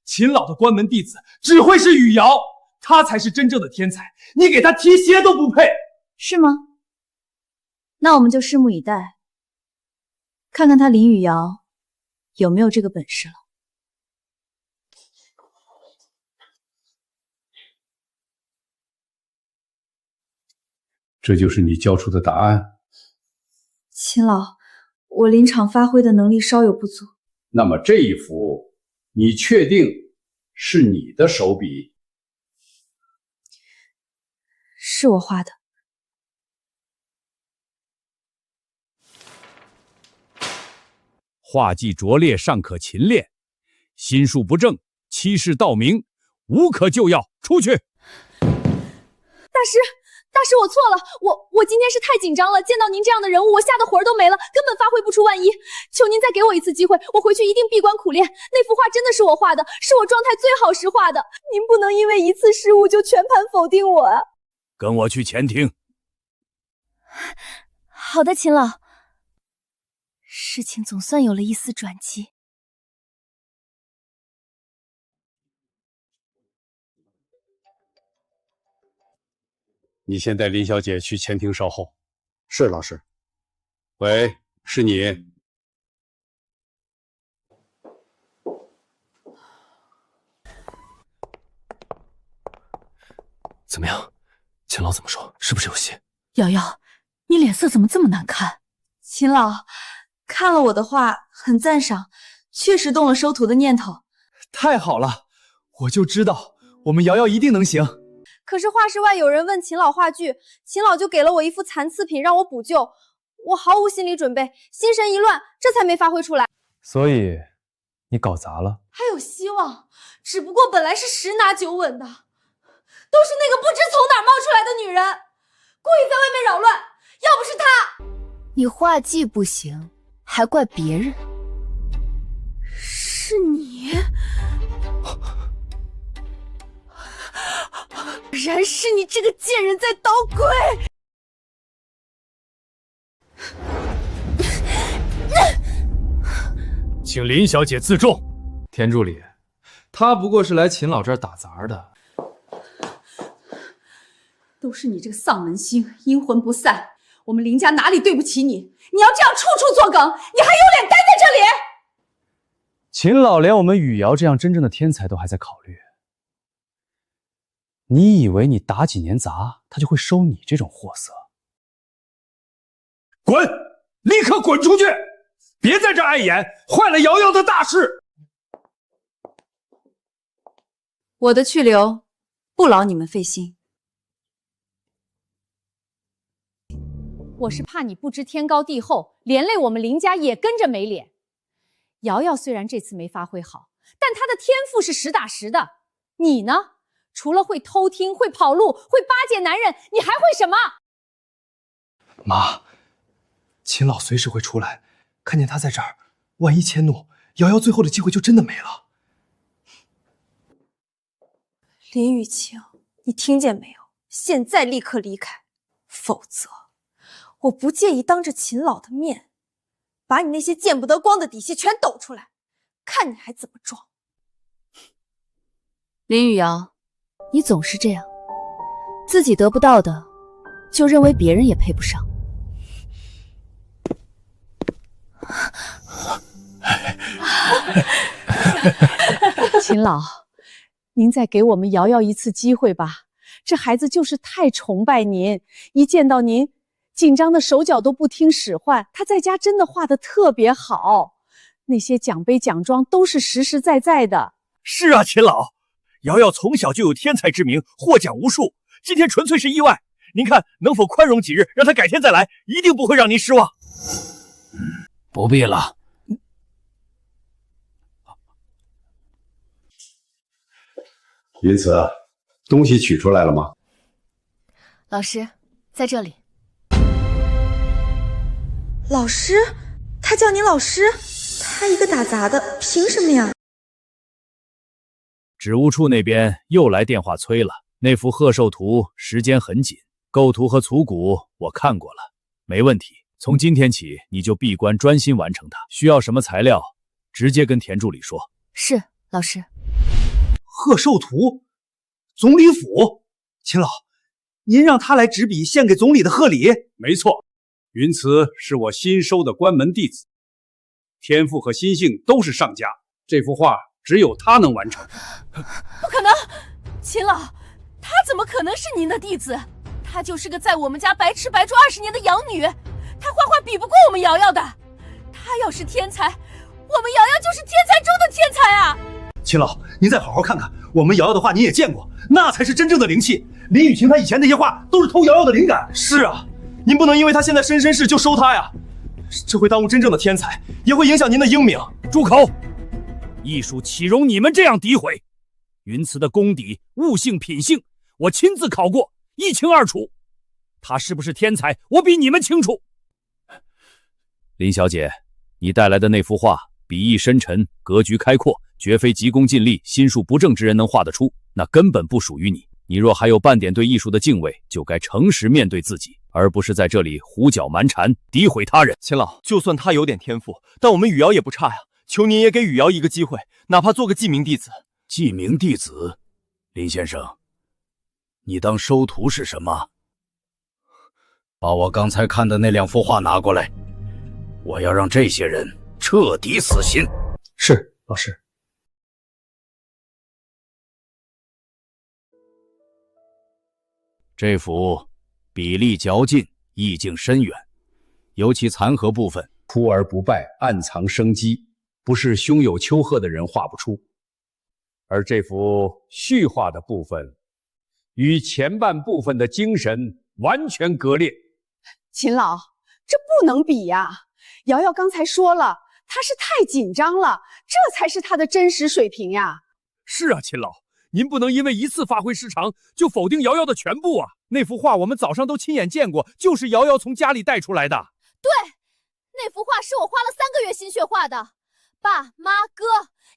秦老的关门弟子只会是雨瑶，他才是真正的天才，你给他提鞋都不配。是吗？那我们就拭目以待，看看他林雨瑶有没有这个本事了。这就是你交出的答案。秦老，我临场发挥的能力稍有不足。那么这一幅，你确定是你的手笔？是我画的。画技拙劣，尚可勤练；心术不正，欺世盗名，无可救药。出去！大师，我错了，我今天是太紧张了，见到您这样的人物，我吓得魂儿都没了，根本发挥不出万一。求您再给我一次机会，我回去一定闭关苦练。那幅画真的是我画的，是我状态最好时画的，您不能因为一次失误就全盘否定我啊！跟我去前厅。好的，秦老。事情总算有了一丝转机。你先带林小姐去前厅稍后。是老师。喂，是你？怎么样？秦老怎么说？是不是有戏？瑶瑶，你脸色怎么这么难看？秦老看了我的画，很赞赏，确实动了收徒的念头。太好了，我就知道我们瑶瑶一定能行。可是画室外有人问秦老画具，秦老就给了我一副残次品让我补救，我毫无心理准备，心神一乱，这才没发挥出来。所以你搞砸了？还有希望，只不过本来是10拿9稳的，都是那个不知从哪冒出来的女人，故意在外面扰乱，要不是她……你画技不行，还怪别人？是你？果然是你这个贱人在捣鬼！请林小姐自重。田助理，他不过是来秦老这儿打杂的。都是你这个丧门星，阴魂不散。我们林家哪里对不起你？你要这样处处作梗，你还有脸待在这里？秦老连我们雨瑶这样真正的天才都还在考虑，你以为你打几年杂，他就会收你这种货色？滚！立刻滚出去！别在这碍眼，坏了瑶瑶的大事。我的去留不劳你们费心。我是怕你不知天高地厚，连累我们林家也跟着没脸。瑶瑶虽然这次没发挥好，但她的天赋是实打实的。你呢？除了会偷听、会跑路、会巴结男人，你还会什么？妈，秦老随时会出来，看见他在这儿，万一迁怒，瑶瑶最后的机会就真的没了。林雨晴，你听见没有？现在立刻离开，否则我不介意当着秦老的面，把你那些见不得光的底细全抖出来，看你还怎么装。林雨瑶，你总是这样，自己得不到的，就认为别人也配不上。秦老，您再给我们瑶瑶一次机会吧，这孩子就是太崇拜您，一见到您，紧张的手脚都不听使唤。他在家真的画得特别好，那些奖杯奖状都是实实在在的。是啊，秦老，瑶瑶从小就有天才之名，获奖无数，今天纯粹是意外。您看能否宽容几日，让他改天再来，一定不会让您失望。不必了。云慈，东西取出来了吗？老师，在这里。老师？他叫你老师？他一个打杂的，凭什么呀？职务处那边又来电话催了，那幅贺寿图时间很紧，构图和组骨我看过了，没问题。从今天起你就闭关专心完成它，需要什么材料，直接跟田助理说。是，老师。贺寿图，总理府，秦老，您让他来执笔献给总理的贺礼。没错，云慈是我新收的关门弟子，天赋和心性都是上佳，这幅画只有他能完成。不可能，秦老，他怎么可能是您的弟子？他就是个在我们家白吃白住20年的养女，他画画比不过我们瑶瑶的。他要是天才，我们瑶瑶就是天才中的天才啊！秦老，您再好好看看，我们瑶瑶的画您也见过，那才是真正的灵气。林雨晴她以前那些画都是偷瑶瑶的灵感。是啊，您不能因为她现在身世就收她呀，这会耽误真正的天才，也会影响您的英名。住口！艺术岂容你们这样诋毁？云慈的功底、悟性、品性，我亲自考过，一清二楚。他是不是天才，我比你们清楚。林小姐，你带来的那幅画，笔意深沉，格局开阔，绝非急功近利、心术不正之人能画得出，那根本不属于你。你若还有半点对艺术的敬畏，就该诚实面对自己，而不是在这里胡搅蛮缠，诋毁他人。秦老，就算他有点天赋，但我们雨瑶也不差呀，求您也给雨瑶一个机会，哪怕做个记名弟子。记名弟子？林先生，你当收徒是什么？把我刚才看的那2幅画拿过来，我要让这些人彻底死心。是，老师。这幅比例较劲，意境深远，尤其残荷部分扑而不败，暗藏生机，不是胸有丘壑的人画不出。而这幅序画的部分，与前半部分的精神完全割裂。秦老，这不能比呀！瑶瑶刚才说了，她是太紧张了，这才是她的真实水平呀。是啊，秦老，您不能因为一次发挥失常就否定瑶瑶的全部啊！那幅画我们早上都亲眼见过，就是瑶瑶从家里带出来的。对，那幅画是我花了3个月心血画的，爸妈哥，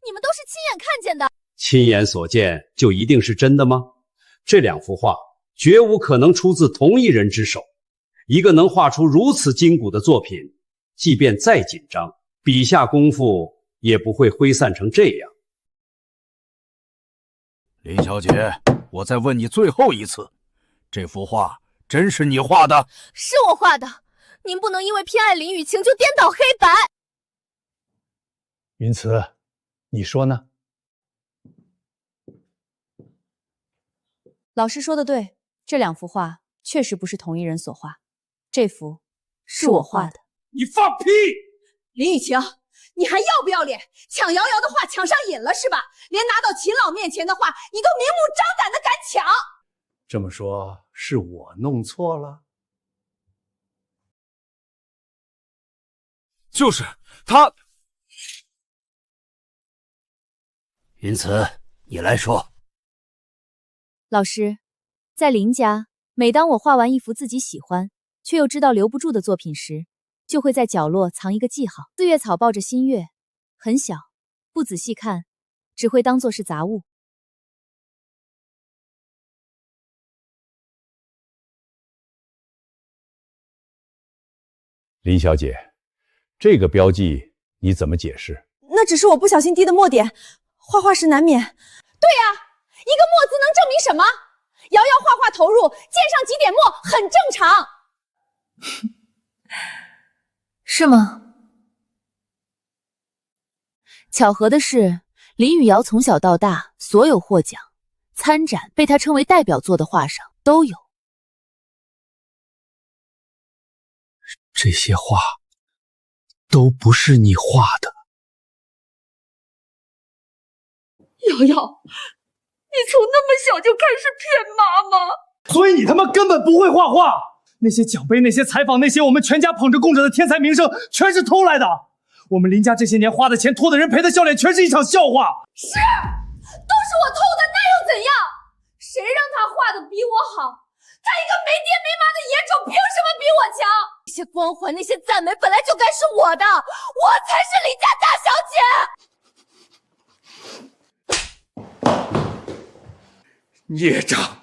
你们都是亲眼看见的。亲眼所见就一定是真的吗？这2幅画绝无可能出自同一人之手。一个能画出如此筋骨的作品，即便再紧张，笔下功夫也不会挥散成这样。林小姐，我再问你最后一次，这幅画真是你画的？是我画的，您不能因为偏爱林雨晴就颠倒黑白。云慈，你说呢？老师说的对，这2幅画确实不是同一人所画，这幅是我画的。你放屁！林雨晴，你还要不要脸？抢瑶瑶的画抢上瘾了是吧？连拿到秦老面前的画，你都明目张胆的敢抢！这么说，是我弄错了？就是他。云慈，你来说。老师，在林家，每当我画完一幅自己喜欢却又知道留不住的作品时，就会在角落藏一个记号。四月草抱着新月，很小，不仔细看，只会当作是杂物。林小姐，这个标记你怎么解释？那只是我不小心滴的墨点，画画时难免。对呀，一个墨字能证明什么？瑶瑶画画投入，溅上几点墨很正常。是吗？巧合的是，林雨瑶从小到大所有获奖、参展被她称为代表作的画上都有。这些画都不是你画的。瑶瑶，你从那么小就开始骗妈妈，所以你他妈根本不会画画。那些奖杯、那些采访、那些我们全家捧着供着的天才名声，全是偷来的。我们林家这些年花的钱、托的人、赔的笑脸，全是一场笑话。是，都是我偷的，那又怎样？谁让他画的比我好？他一个没爹没妈的野种，凭什么比我强？那些光环，那些赞美，本来就该是我的，我才是林家大小姐。孽障！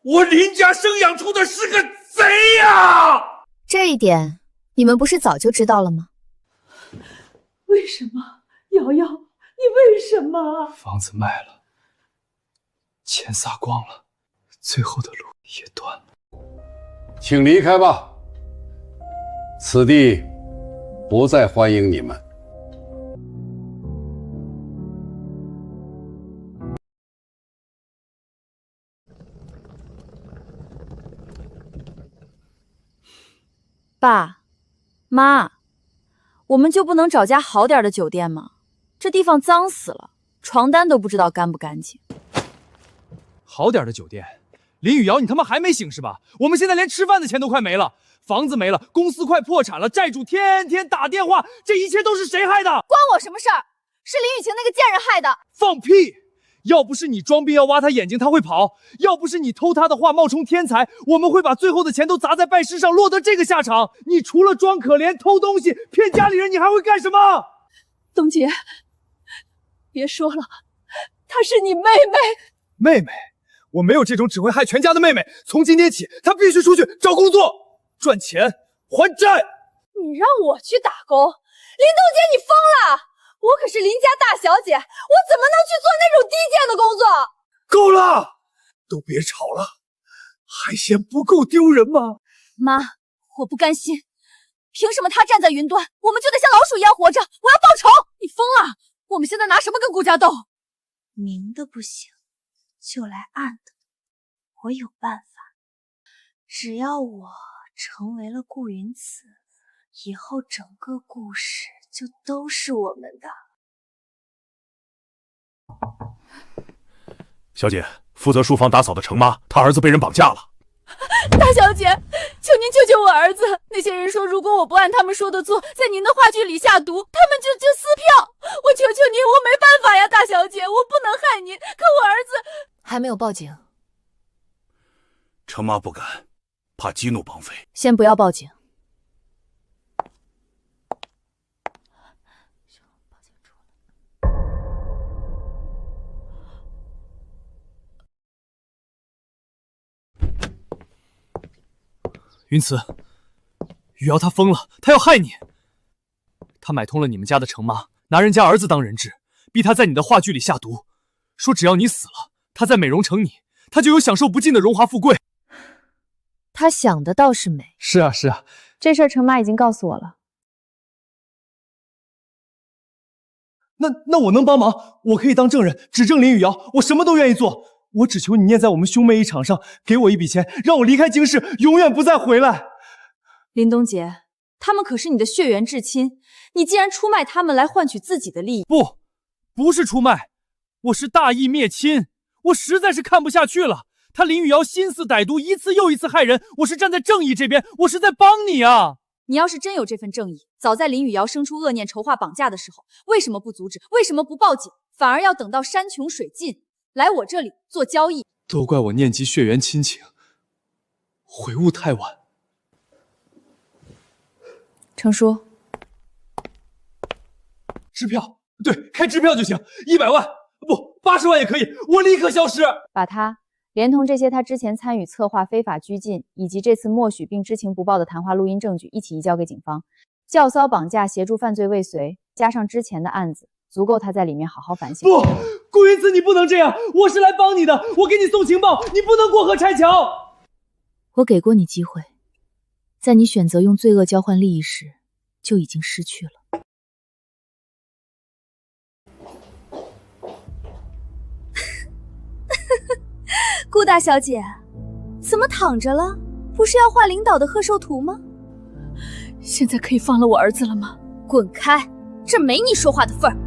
我林家生养出的是个贼呀！这一点你们不是早就知道了吗？为什么？瑶瑶，你为什么？房子卖了，钱撒光了，最后的路也断了。请离开吧，此地不再欢迎你们。爸妈，我们就不能找家好点的酒店吗？这地方脏死了，床单都不知道干不干净。好点的酒店？林雨瑶，你他妈还没醒是吧？我们现在连吃饭的钱都快没了，房子没了，公司快破产了，债主天天打电话，这一切都是谁害的？关我什么事儿？是林雨晴那个贱人害的。放屁！要不是你装逼要挖他眼睛他会跑，要不是你偷他的画冒充天才，我们会把最后的钱都砸在拜师上，落得这个下场。你除了装可怜、偷东西、骗家里人，你还会干什么？东杰，别说了，她是你妹妹。妹妹？我没有这种只会害全家的妹妹。从今天起，她必须出去找工作，赚钱还债。你让我去打工？林东杰，你疯了！我可是林家大小姐，我怎么能去做那种低贱的工作？够了，都别吵了，还嫌不够丢人吗？妈，我不甘心，凭什么他站在云端，我们就得像老鼠一样活着？我要报仇！你疯了？我们现在拿什么跟顾家斗？明的不行，就来暗的。我有办法，只要我成为了顾云慈，以后整个故事就都是我们的。小姐，负责书房打扫的程妈，她儿子被人绑架了。大小姐，求您救救我儿子！那些人说，如果我不按他们说的做，在您的话剧里下毒，他们就撕票。我求求您，我没办法呀，大小姐，我不能害您。可我儿子还没有报警。程妈不敢，怕激怒绑匪。先不要报警。云慈，雨瑶她疯了，她要害你。她买通了你们家的程妈，拿人家儿子当人质，逼他在你的话剧里下毒，说只要你死了，他在美容城里他就有享受不尽的荣华富贵。他想的倒是美。是啊，是啊，这事儿程妈已经告诉我了。那我能帮忙，我可以当证人，指证林雨瑶，我什么都愿意做。我只求你念在我们兄妹一场上，给我一笔钱，让我离开京师，永远不再回来。林东杰，他们可是你的血缘至亲，你既然出卖他们来换取自己的利益，不是出卖，我是大义灭亲。我实在是看不下去了，他林雨瑶心思歹毒，一次又一次害人，我是站在正义这边，我是在帮你啊。你要是真有这份正义，早在林雨瑶生出恶念筹划绑架的时候，为什么不阻止？为什么不报警？反而要等到山穷水尽来我这里做交易？都怪我念及血缘亲情，悔悟太晚。程叔，支票，对，开支票就行，100万不80万也可以，我立刻消失。把他连同这些他之前参与策划非法拘禁，以及这次默许并知情不报的谈话录音证据一起移交给警方。教唆绑架、协助犯罪未遂，加上之前的案子，足够他在里面好好反省。不，顾云慈，你不能这样，我是来帮你的，我给你送情报，你不能过河拆桥。我给过你机会，在你选择用罪恶交换利益时，就已经失去了。顾大小姐，怎么躺着了？不是要画领导的贺寿图吗？现在可以放了我儿子了吗？滚开，这没你说话的份儿。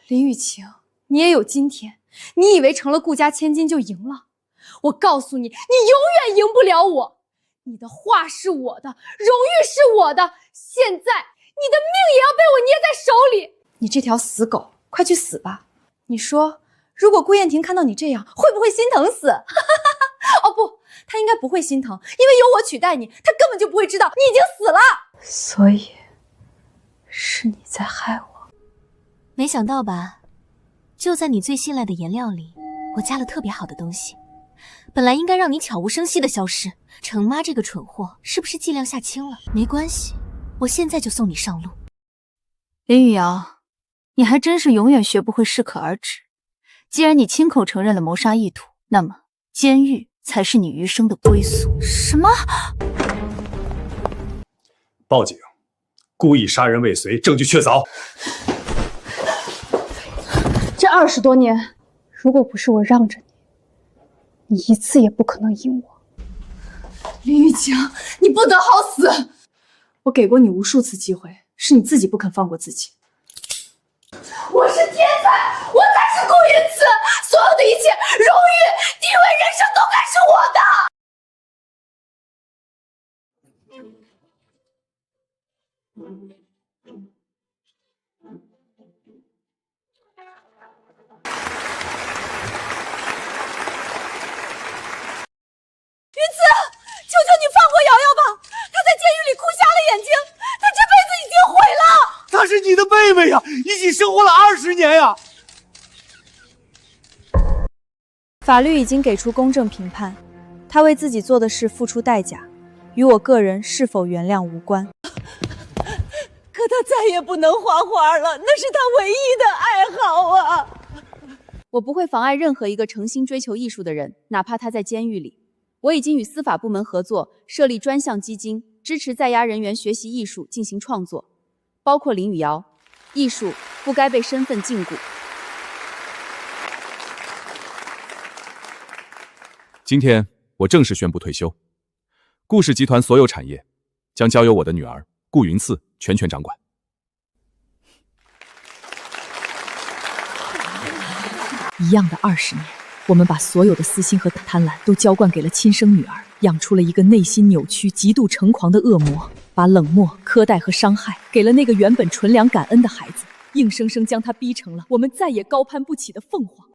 林雨晴，你也有今天，你以为成了顾家千金就赢了？我告诉你，你永远赢不了我。你的画是我的，荣誉是我的，现在你的命也要被我捏在手里。你这条死狗，快去死吧！你说，如果顾燕婷看到你这样，会不会心疼死？哦不，她应该不会心疼，因为有我取代你，她根本就不会知道你已经死了。所以，是你在害我。没想到吧？就在你最信赖的颜料里，我加了特别好的东西。本来应该让你悄无声息的消失，程妈这个蠢货是不是剂量下轻了？没关系，我现在就送你上路。林雨瑶，你还真是永远学不会适可而止。既然你亲口承认了谋杀意图，那么监狱才是你余生的归宿。什么？报警，故意杀人未遂，证据确凿。这20多年，如果不是我让着你，你一次也不可能赢我。林雨晴，你不得好死！我给过你无数次机会，是你自己不肯放过自己。我是天才，我才是顾云慈，所有的一切，荣誉、地位、人生都该是我的。云慈，求求你放过瑶瑶吧！她在监狱里哭瞎了眼睛，她这辈子已经毁了。她是你的妹妹呀，一起生活了20年呀。法律已经给出公正评判，她为自己做的事付出代价，与我个人是否原谅无关。可她再也不能画画了，那是她唯一的爱好啊！我不会妨碍任何一个诚心追求艺术的人，哪怕他在监狱里。我已经与司法部门合作，设立专项基金，支持在押人员学习艺术，进行创作，包括林雨瑶。艺术不该被身份禁锢。今天我正式宣布退休，顾氏集团所有产业将交由我的女儿顾云次全权掌管。一样的20年，我们把所有的私心和贪婪都浇灌给了亲生女儿，养出了一个内心扭曲、极度成狂的恶魔，把冷漠、苛待和伤害给了那个原本纯良感恩的孩子，硬生生将他逼成了我们再也高攀不起的凤凰。